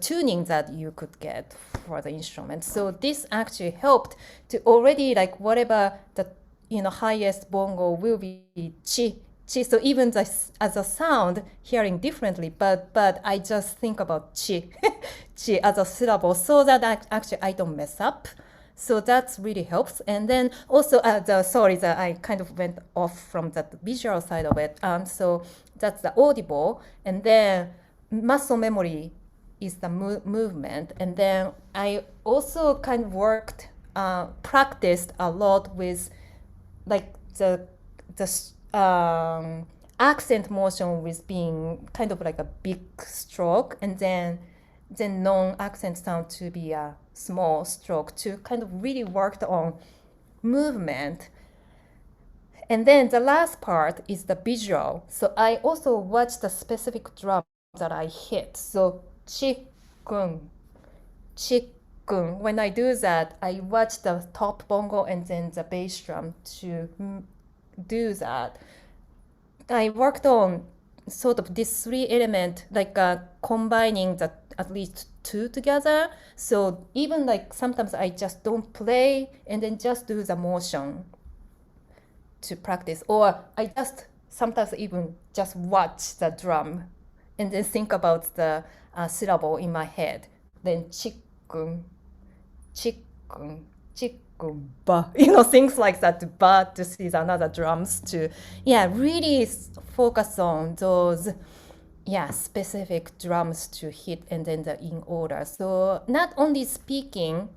tuning that you could get for the instrument. So this actually helped to already, like, whatever the highest bongo will be chi chi. So even as a sound, hearing differently, but I just think about chi chi as a syllable, so that actually I don't mess up. So that really helps. And then also, I kind of went off from that visual side of it. So that's the audible, and then muscle memory is the movement. And then I also kind of practiced a lot with, like, the accent motion with being kind of like a big stroke, and then non-accent sound to be a small stroke, to kind of really worked on movement. And then the last part is the visual. So I also watch the specific drum that I hit. So chi-kun, chi-kun. When I do that, I watch the top bongo and then the bass drum to do that. I worked on sort of this 3-element, like combining the at least 2 together. So even like sometimes I just don't play and then just do the motion to practice, or I just sometimes even just watch the drum and then think about the syllable in my head. Then chikkun, chikkun, chikkun, ba, things like that, to ba, to see the another drums, to really focus on those specific drums to hit, and then the in order. So not only speaking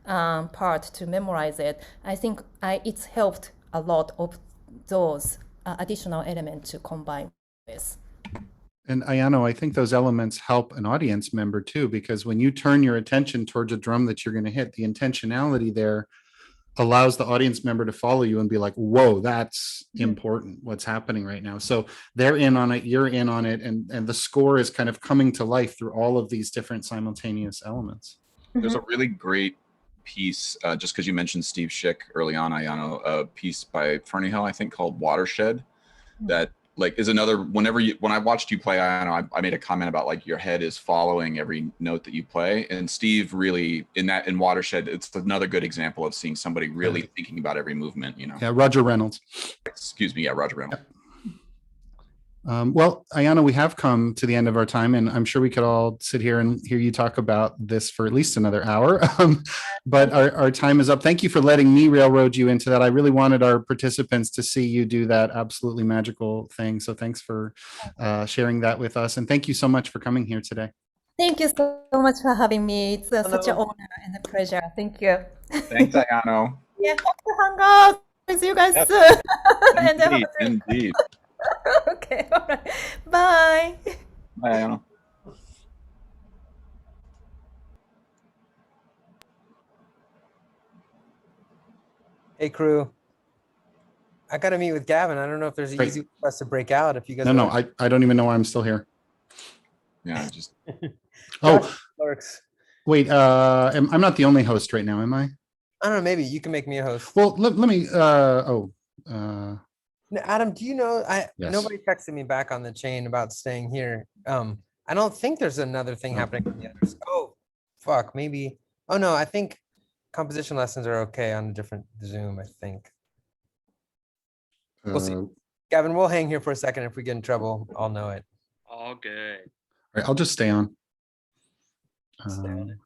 part to memorize it, I think it's helped a lot of those additional elements to combine with. And Ayano, I think those elements help an audience member too, because when you turn your attention towards a drum that you're going to hit, the intentionality there allows the audience member to follow you and be like, whoa, that's important, what's happening right now. So they're in on it, you're in on it, and the score is kind of coming to life through all of these different simultaneous elements. There's a really great piece, just because you mentioned Steve Schick early on, Ayano, a piece by Fernie Hill, I think, called Watershed, that like is another, when I watched you play, Ayano, I made a comment about like your head is following every note that you play, and Steve really in Watershed, it's another good example of seeing somebody really thinking about every movement. Yeah, Roger Reynolds. Excuse me, yeah, Roger Reynolds. Well, Ayano, we have come to the end of our time, and I'm sure we could all sit here and hear you talk about this for at least another hour. But our time is up. Thank you for letting me railroad you into that. I really wanted our participants to see you do that absolutely magical thing. So thanks for sharing that with us. And thank you so much for coming here today. Thank you so much for having me. It's such an honor and a pleasure. Thank you. Thanks, Ayano. Yeah, hope to hang out with you guys soon. Indeed. Okay, all right. Bye. Bye, Ayano. Hey, crew. I got to meet with Gavin. I don't know if there's an Great. easy way for us to break out. If you guys No, I don't even know why I'm still here. Yeah, just. Oh, works. wait, I'm not the only host right now, am I? I don't know. Maybe you can make me a host. Well, let me, Adam, do you know, Yes. nobody texted me back on the chain about staying here. I don't think there's another thing happening in the others. Oh, fuck, maybe. Oh no, I think composition lessons are okay on a different Zoom, I think. We'll see. Gavin, we'll hang here for a second. If we get in trouble, I'll know it. All good. All right, I'll just stay on. Stay on it.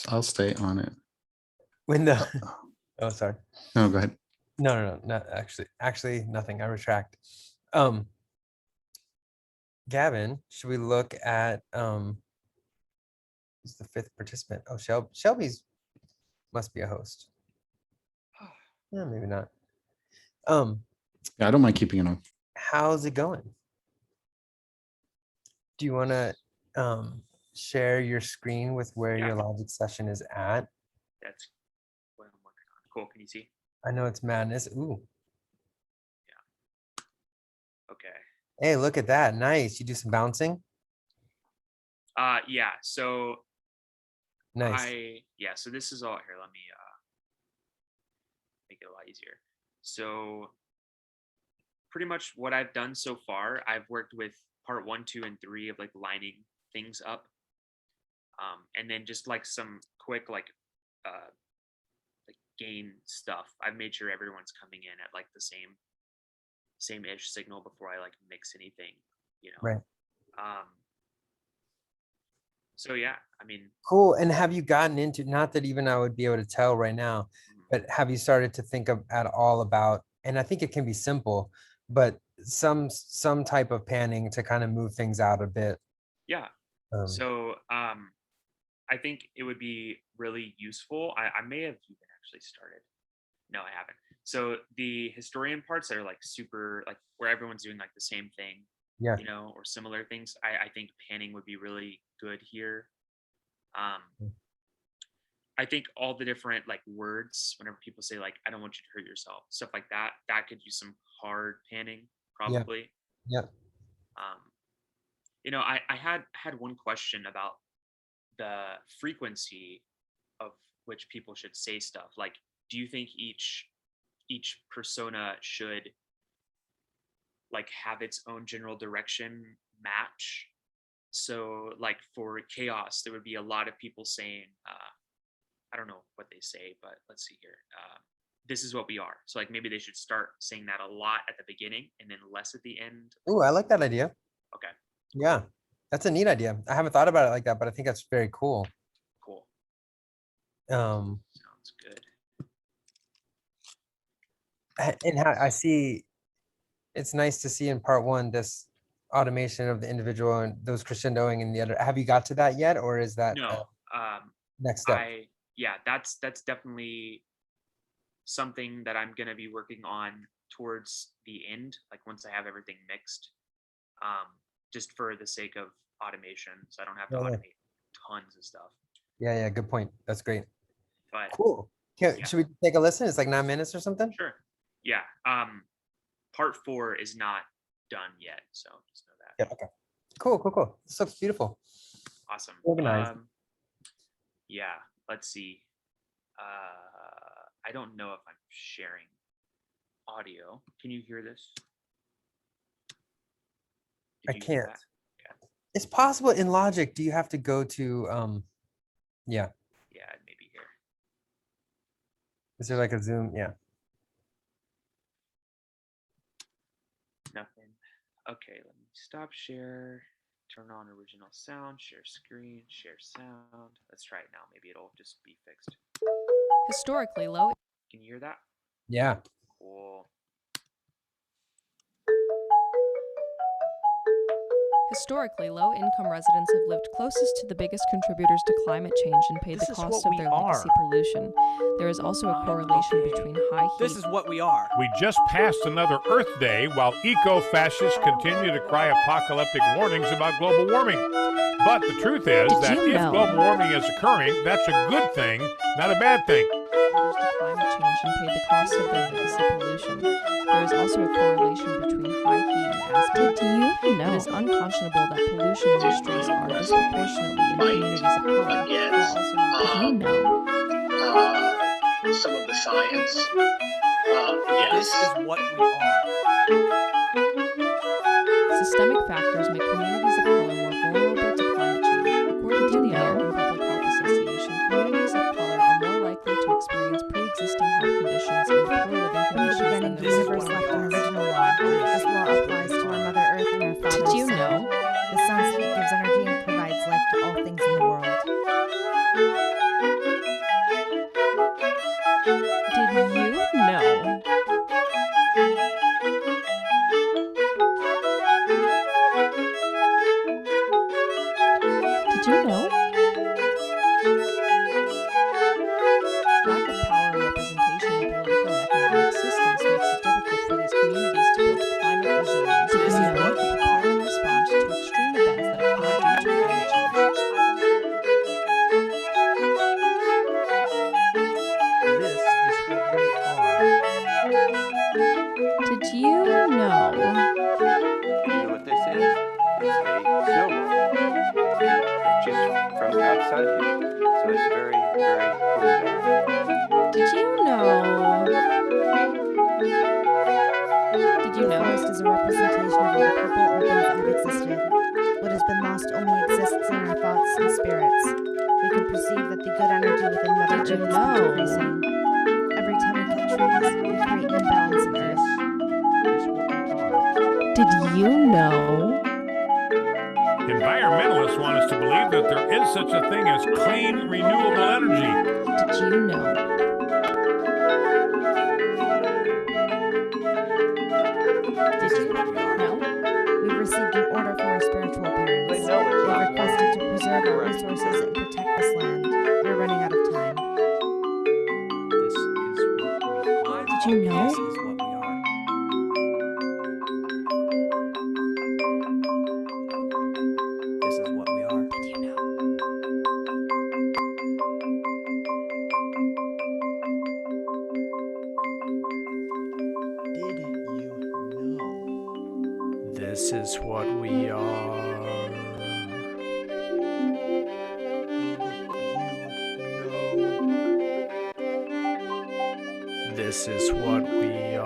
I'll stay on it. Window. Oh, sorry. No, go ahead. No, actually nothing. I retract. Gavin, should we look at who's the 5th participant? Oh, Shelby's must be a host. Yeah, maybe not. Yeah, I don't mind keeping it on. How's it going? Do you want to share your screen with where your Logic session is at? That's what I'm working on. Cool. Can you see? I know it's madness. Ooh. Yeah. Okay. Hey, look at that. Nice. You do some bouncing? Yeah. So Nice. so this is all here. Let me make it a lot easier. So pretty much what I've done so far, I've worked with part 1, 2, and 3 of like lining things up. And then just like some quick like gain stuff. I've made sure everyone's coming in at like the same-ish signal before I like mix anything, you know. Right. So yeah, I mean, Cool. And have you gotten into, not that even I would be able to tell right now, but have you started to think of at all about, and I think it can be simple, but some type of panning to kind of move things out a bit? yeah. So I think it would be really useful. I may have even actually started. No, I haven't. So the historian parts that are like super, like where everyone's doing like the same thing, Yeah. you know, or similar things. I think panning would be really good here. I think all the different like words, whenever people say like, I don't want you to hurt yourself, stuff like that, that could use some hard panning probably. Yeah. You know, I had one question about the frequency of which people should say stuff. Like, do you think each persona should like have its own general direction match? So like for chaos, there would be a lot of people saying, I don't know what they say, but let's see here. This is what we are. So like maybe they should start saying that a lot at the beginning and then less at the end. Oh, I like that idea. Okay. Yeah, that's a neat idea. I haven't thought about it like that, but I think that's very cool. Cool. Um, Sounds good. and how I see, it's nice to see in part 1 this automation of the individual and those crescendoing in the other. Have you got to that yet, or is that No. next step? Yeah, that's definitely something that I'm gonna be working on towards the end, like once I have everything mixed, just for the sake of automation, so I don't have to automate tons of stuff. Yeah, good point. That's great. But cool. Should we take a listen? It's like 9 minutes or something. Sure. Yeah. Part 4 is not done yet, so just know that. Yeah. Okay. Cool. This looks beautiful. Awesome. Organized. Yeah. Let's see. I don't know if I'm sharing audio. Can you hear this? I can't. Okay. It's possible in Logic. Do you have to go to yeah. Yeah, maybe here. Is there like a Zoom? Yeah. Nothing. Okay, let me stop share. Turn on original sound, share screen, share sound. Let's try it now. Maybe it'll just be fixed. Historically low. Can you hear that? Yeah. Cool. Historically, low-income residents have lived closest to the biggest contributors to climate change and paid the cost of their legacy pollution. There is also a correlation between high heat. This is what we are. We just passed another Earth Day while eco-fascists continue to cry apocalyptic warnings about global warming. But the truth is that if global warming is occurring, that's a good thing, not a bad thing. To climate change and paid the cost of their legacy pollution. There is also a correlation between high heat and asthma. Did you know? It is unconscionable that pollution industries are disproportionately in communities of color. Some of the science. This is what we are. Systemic factors make communities of color more vulnerable to climate change. According to the American Public Health Association, communities of color are more likely to experience pre-existing health conditions and poor living conditions than the universe left an original law. This law applies to our Mother Earth and our Father. Did you know? The sun's heat gives energy and provides life to all things in the world. Did you know? Did you know? Lack of power and representation in political and economic systems makes it difficult for these communities to build climate resilience. This is what we prepare and respond to extreme events that occur due to climate change. This is what we are. Did you know? a snowball, just from outside here. So it's very, very cool there. Did you know? Did you know? Forest is a representation of all the people and things that have existed. What has been lost only exists in our thoughts and spirits. We can perceive that the good energy within Mother Earth has been decreasing. Every time we cut trees, we create an imbalance in Earth. Did you know? Environmentalists want us to believe that there is such a thing as clean, renewable energy. Did you know? Did you know? We've received an order from our spiritual parents. They've requested to preserve our resources and protect this land. We're running out of time. This is what we are. Did you know? This is what we are. This is what we are. Did you know? Did you know? This is what we are. This is what we are.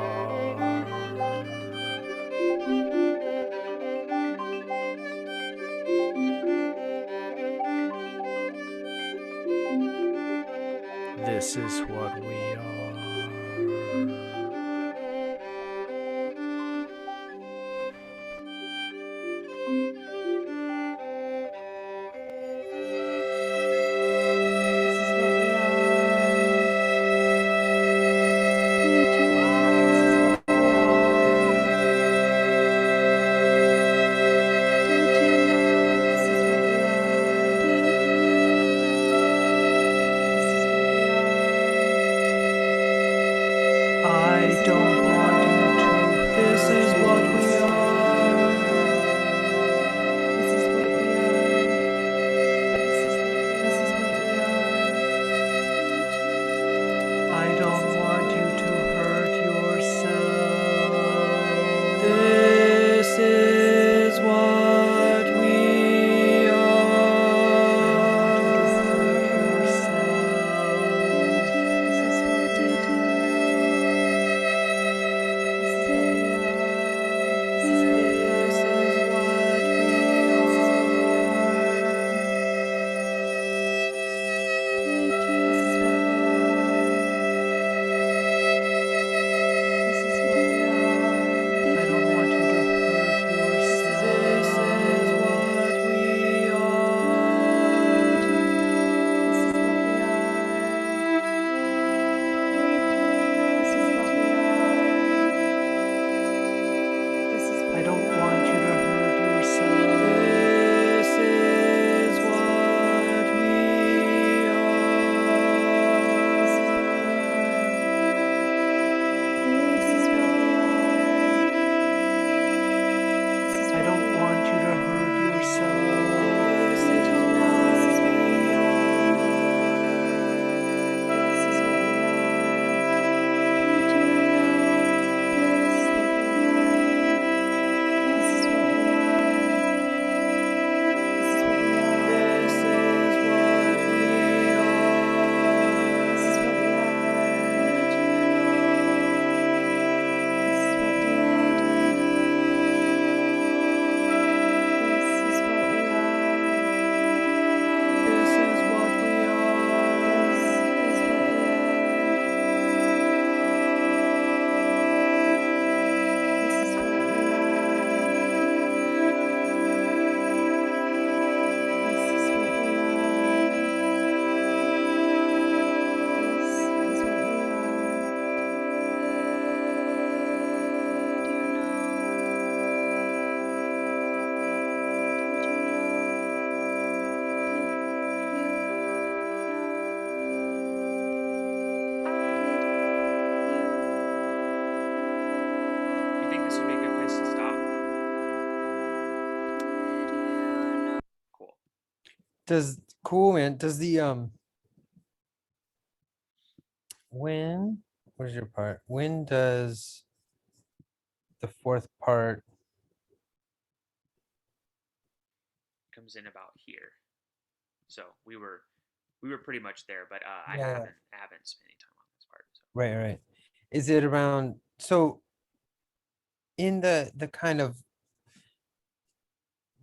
This is what we are. I don't want you to. This is what we are. This is what we are. This is what we are. I don't want you to hurt yourself. This is what we I don't want you to hurt yourself. This is what we are. I don't want you to hurt yourself. This is what we are. I don't want you to hurt yourself. This is what we You think this would be a good place to stop? Cool. Does the when, where's your part? When does the fourth part comes in about here. So we were pretty much there, but I Yeah, yeah. haven't spent any time on this part. So. Right. Is it around, so in the kind of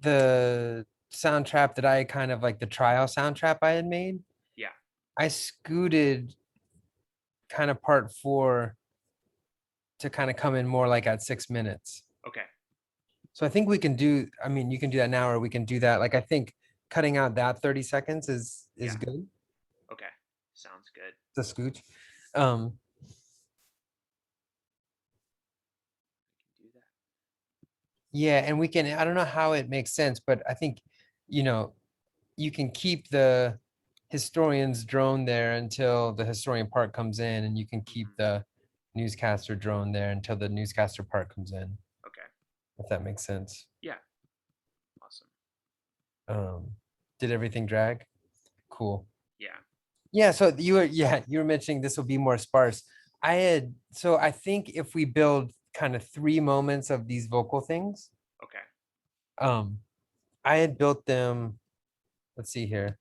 the sound trap that I kind of like, the trial sound trap I had made, Yeah. I scooted kind of part 4 to kind of come in more like at 6 minutes. Okay. So I think we can do, I mean, you can do that now, or we can do that. Like, I think cutting out that 30 seconds is Yeah. good. Okay. Sounds good. The scooch. Do that. Yeah, and we can, I don't know how it makes sense, but I think, you know, you can keep the historian's drone there until the historian part comes in, and you can keep the newscaster drone there until the newscaster part comes in. Okay. If that makes sense. Yeah. Awesome. Did everything drag? Cool. Yeah. Yeah, so you were mentioning this will be more sparse. So I think if we build kind of 3 moments of these vocal things. Okay. I had built them, let's see here.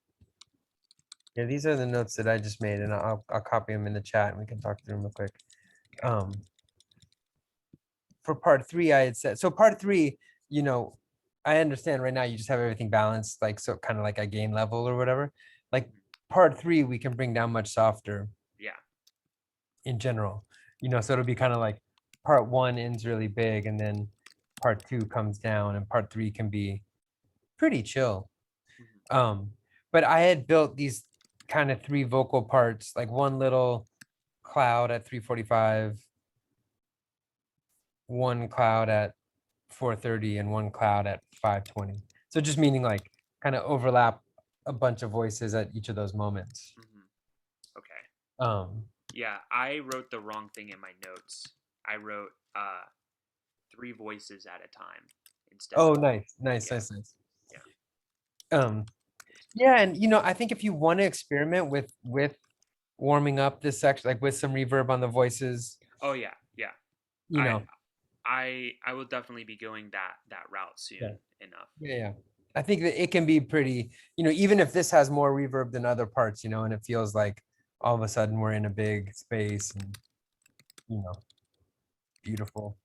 Yeah, these are the notes that I just made, and I'll copy them in the chat and we can talk through them real quick. For part 3, I had said, so part 3, you know, I understand right now you just have everything balanced, like, so kind of like a gain level or whatever. Like part 3, we can bring down much softer. Yeah. In general, you know, so it'll be kind of like part 1 ends really big, and then part 2 comes down, and part 3 can be pretty chill. But I had built these kind of 3 vocal parts, like one little cloud at 3:45, one cloud at 4:30, and one cloud at 5:20. So just meaning like kind of overlap a bunch of voices at each of those moments. Okay. Yeah, I wrote the wrong thing in my notes. I wrote 3 voices at a time instead. Oh, of, nice. Yeah. Yeah, and you know, I think if you want to experiment with warming up this section, like with some reverb on the voices. Oh yeah. You know, I will definitely be going that route soon enough. Yeah. I think that it can be pretty, you know, even if this has more reverb than other parts, you know, and it feels like all of a sudden we're in a big space and, you know, beautiful.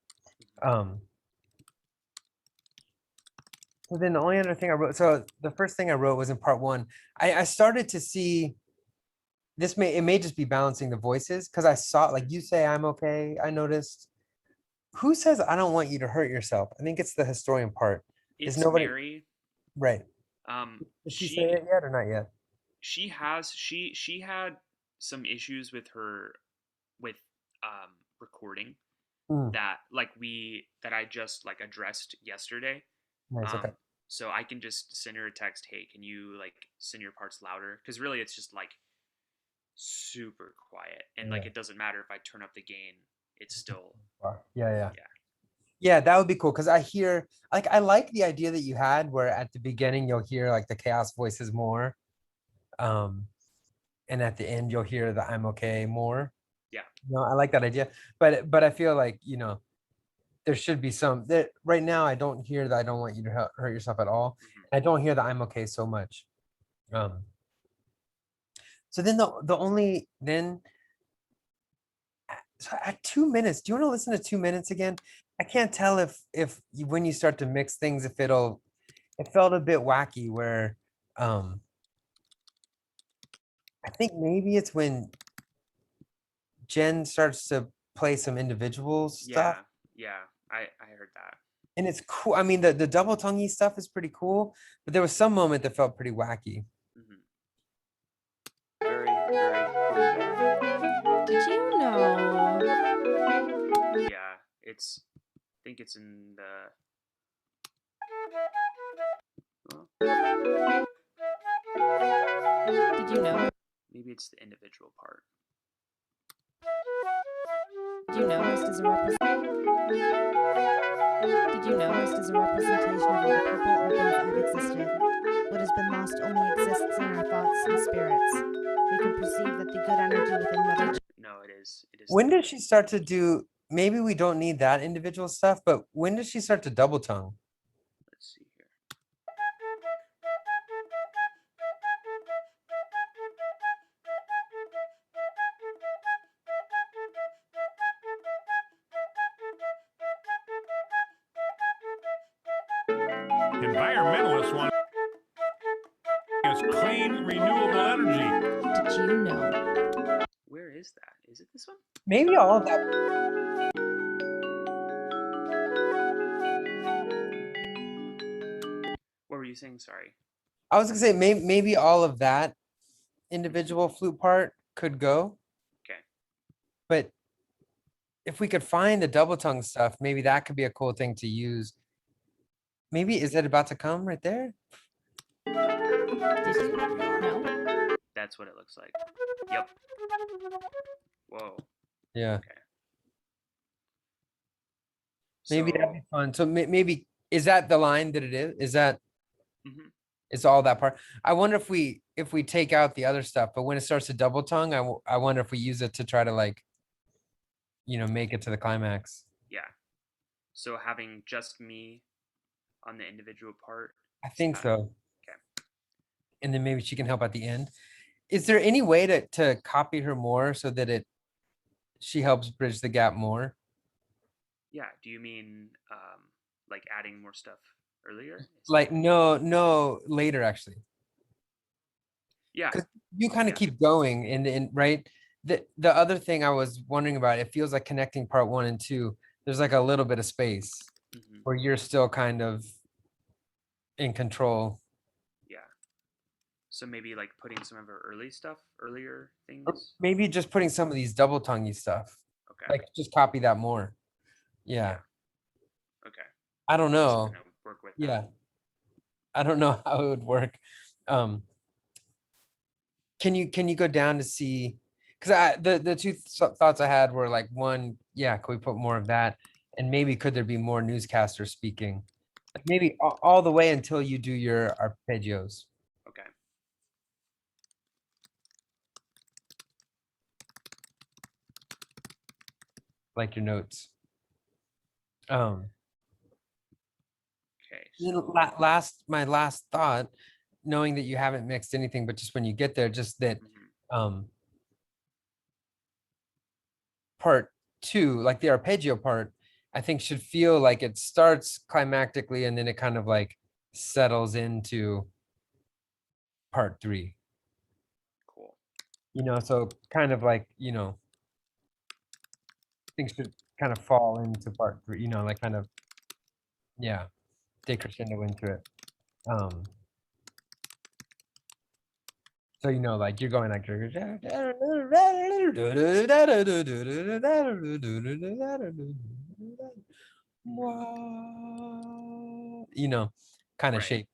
So then the only other thing I wrote, so the first thing I wrote was in part 1. I started to see this, it may just be balancing the voices, because I saw, like, you say I'm okay, I noticed. Who says I don't want you to hurt yourself? I think it's the historian part. It's nobody Mary. Right. Did she say it yet or not yet? She has she had some issues with her recording that I just like addressed yesterday. Nice, okay. So I can just send her a text, hey, can you like send your parts louder? Because really it's just like super quiet, and like it doesn't matter if I turn up the gain, it's still Yeah, that would be cool, because I hear, like, I like the idea that you had where at the beginning you'll hear like the chaos voices more, and at the end you'll hear the I'm okay more. Yeah. No, I like that idea, but I feel like, you know, there should be some that right now I don't hear that I don't want you to hurt yourself at all. I don't hear that I'm okay so much. So then so at 2 minutes, do you want to listen to 2 minutes again? I can't tell if when you start to mix things, it felt a bit wacky where I think maybe it's when Jen starts to play some individual stuff. Yeah, I heard that. And it's cool. I mean, the double tonguey stuff is pretty cool, but there was some moment that felt pretty wacky. Very, very cool. Did you know? Yeah, I think it's in the. Did you know? Maybe it's the individual part. Did you know host is a representation of all the people and things that have existed? What has been lost only exists in our thoughts and spirits. We can perceive that the good energy within Mother. No, it is. When does she start to do? Maybe we don't need that individual stuff, but when does she start to double tongue? Let's see here. Environmentalists want is clean, renewable energy. Did you know? Where is that? Is it this one? Maybe all of that. What were you saying? Sorry. I was gonna say maybe all of that individual flute part could go. Okay. But if we could find the double tongue stuff, maybe that could be a cool thing to use. Maybe is it about to come right there? This is where we are. No. That's what it looks like. Yep. Whoa. Yeah. Okay. Maybe that'd be fun. So maybe is that the line that it is? Is that Mhm. it's all that part? I wonder if we take out the other stuff, but when it starts to double tongue, I wonder if we use it to try to like, make it to the climax. Yeah. So having just me on the individual part. I think so. Okay. And then maybe she can help at the end. Is there any way to copy her more so that she helps bridge the gap more? Yeah. Do you mean like adding more stuff earlier? Like no, later actually. Yeah. You kind of keep going and right. The other thing I was wondering about, it feels like connecting part 1 and 2, there's like a little bit of space where you're still kind of in control. Yeah. So maybe like putting some of her earlier things. Or maybe just putting some of these double tonguey stuff. Okay. Like just copy that more. Yeah. Okay. I don't know. Gonna work with Yeah. I don't know how it would work. Can you go down to see? Because the two thoughts I had were like, one, yeah, could we put more of that? And maybe could there be more newscasters speaking? Like maybe all the way until you do your arpeggios. Okay. Like your notes. Okay. My last thought, knowing that you haven't mixed anything, but just when you get there, just that part 2, like the arpeggio part, I think should feel like it starts climactically and then it kind of like settles into part 3. Cool. So kind of like, things should kind of fall into part 3, like kind of, yeah, decrescendo into it. So like you're going like kind of shape.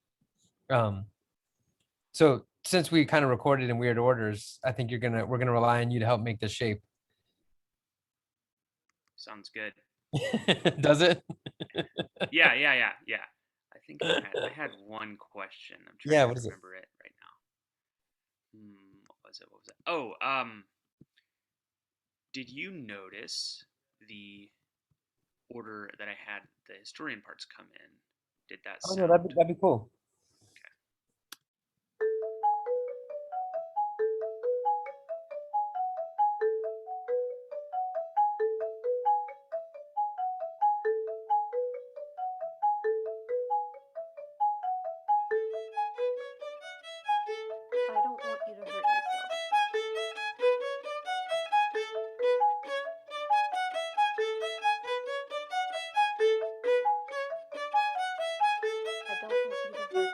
So since we kind of recorded in weird orders, I think we're gonna rely on you to help make the shape. Sounds good. Does it? Yeah. I think I had one question. I'm trying to remember it right now. What was it? Oh, did you notice the order that I had the historian parts come in? Did that Oh sound? no, that'd be cool. I don't want you to hurt yourself. I don't want you to hurt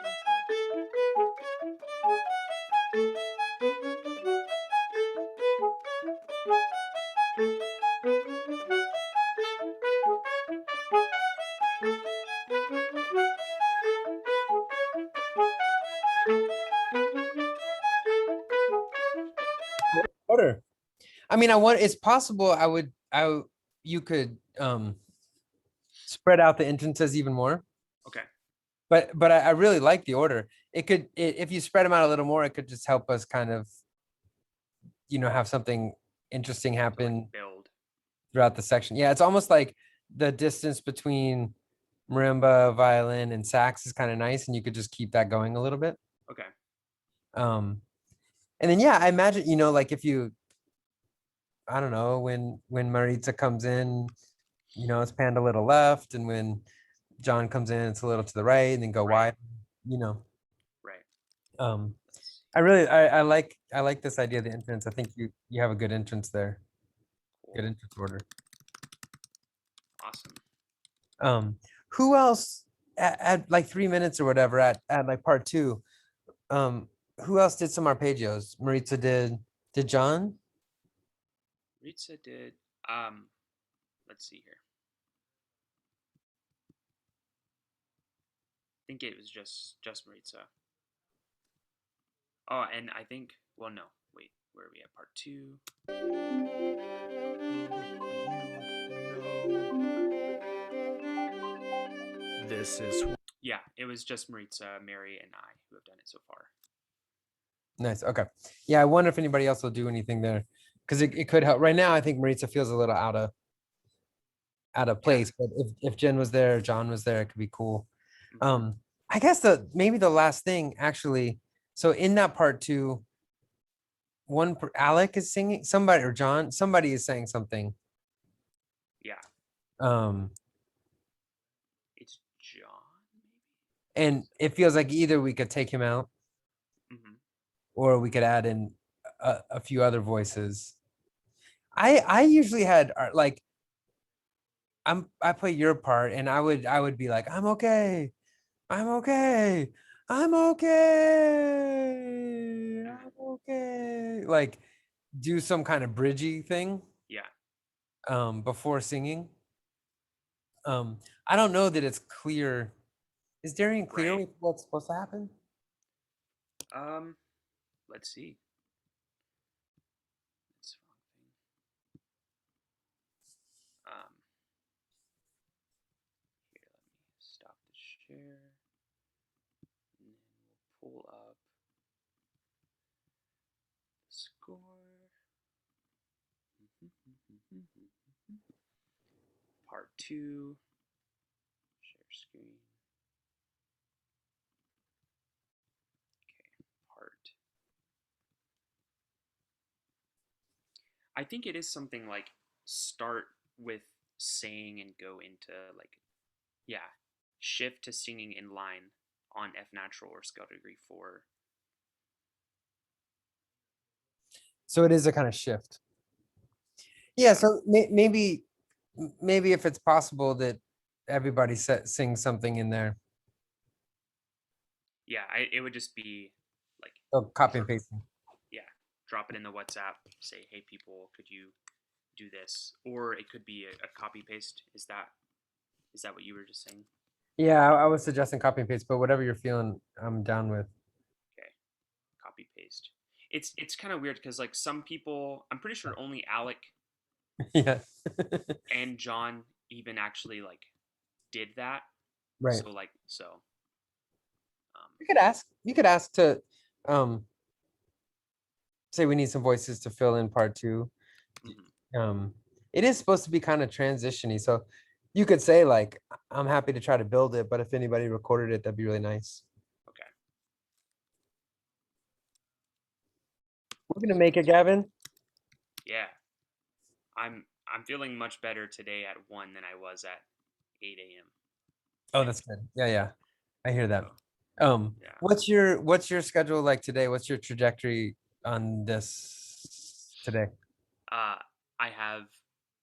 Order. I mean, it's possible you could spread out the entrances even more. Okay. But I really like the order. If you spread them out a little more, it could just help us kind of, have something interesting happen build throughout the section. Yeah, it's almost like the distance between marimba, violin, and sax is kind of nice, and you could just keep that going a little bit. Okay. And then yeah, I imagine, like if you, I don't know, when Maritza comes in, it's panned a little left, and when John comes in, it's a little to the right, and then go wide. You know. Right. I like this idea of the entrance. I think you have a good entrance there. Good entrance order. Awesome. Who else at like 3 minutes or whatever at like part 2? Who else did some arpeggios? Maritza did John? Maritza did. Let's see here. I think it was just Maritza. Oh, and I think, well, no, wait, where are we at? Part 2. This is. Yeah, it was just Maritza, Mary, and I who have done it so far. Nice. Okay. Yeah, I wonder if anybody else will do anything there, because it could help. Right now, I think Maritza feels a little out of place. But if Jen was there, John was there, it could be cool. I guess maybe the last thing actually. So in that part 2, Alec is singing, somebody or John, somebody is saying something. Yeah. It's John, maybe. And it feels like either we could take him out, or we could add in a few other voices. I usually had like I play your part, and I would be like, I'm okay, I'm okay, I'm okay, I'm okay, like do some kind of bridgy thing. Yeah. Before singing. I don't know that it's clear. Is Darian clear with what's supposed to happen? Let's see. That's the wrong thing. Here, let me stop the share. And then we'll pull up the score. Part 2. Share screen. Okay, part. I think it is something like start with saying and go into like, yeah, shift to singing in line on F natural or scale degree 4. So it is a kind of shift. Yeah, so maybe if it's possible that everybody sings something in there. Yeah, it would just be like copy and pasting. Yeah, drop it in the WhatsApp. Say, hey people, could you do this? Or it could be a copy paste. Is that what you were just saying? Yeah, I was suggesting copy and paste, but whatever you're feeling, I'm down with. Okay, copy paste. It's kind of weird because like some people, I'm pretty sure only Alec Yeah. and John even actually like did that. Right. So You could ask to say we need some voices to fill in part 2. It is supposed to be kind of transition-y, so you could say like, I'm happy to try to build it, but if anybody recorded it, that'd be really nice. Okay. We're gonna make it, Gavin. Yeah, I'm feeling much better today at 1 than I was at 8 a.m. Oh, that's good. Yeah, I hear that. What's your schedule like today? What's your trajectory on this today? I have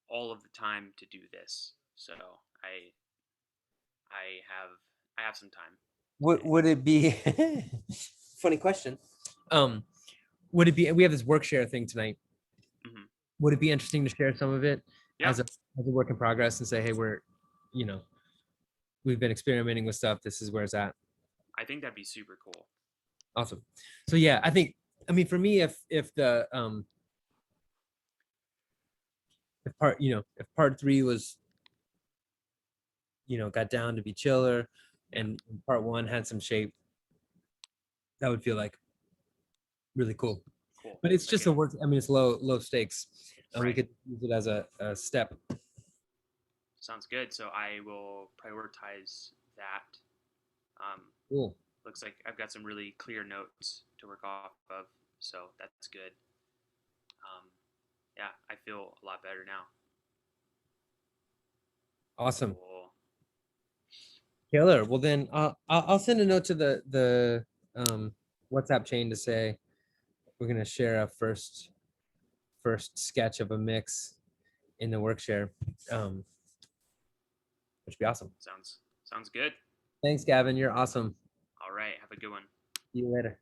all of the time to do this, so I have some time. Would it be funny question? Would it be, we have this work share thing tonight. Would it be interesting to share some of it as a work in progress and say, hey, we've been experimenting with stuff. This is where it's at. I think that'd be super cool. Awesome. So yeah, I mean, for me, if part 3 was, got down to be chiller and part 1 had some shape, that would feel like really cool. But it's just a work. I mean, it's low stakes. We could use it as a step. Sounds good. So I will prioritize that. Cool. Looks like I've got some really clear notes to work off of, so that's good. Yeah, I feel a lot better now. Awesome. Cool. Killer. Well, then I'll send a note to the WhatsApp chain to say we're gonna share a first sketch of a mix in the workshare, which would be awesome. Sounds good. Thanks, Gavin. You're awesome. All right. Have a good one. See you later.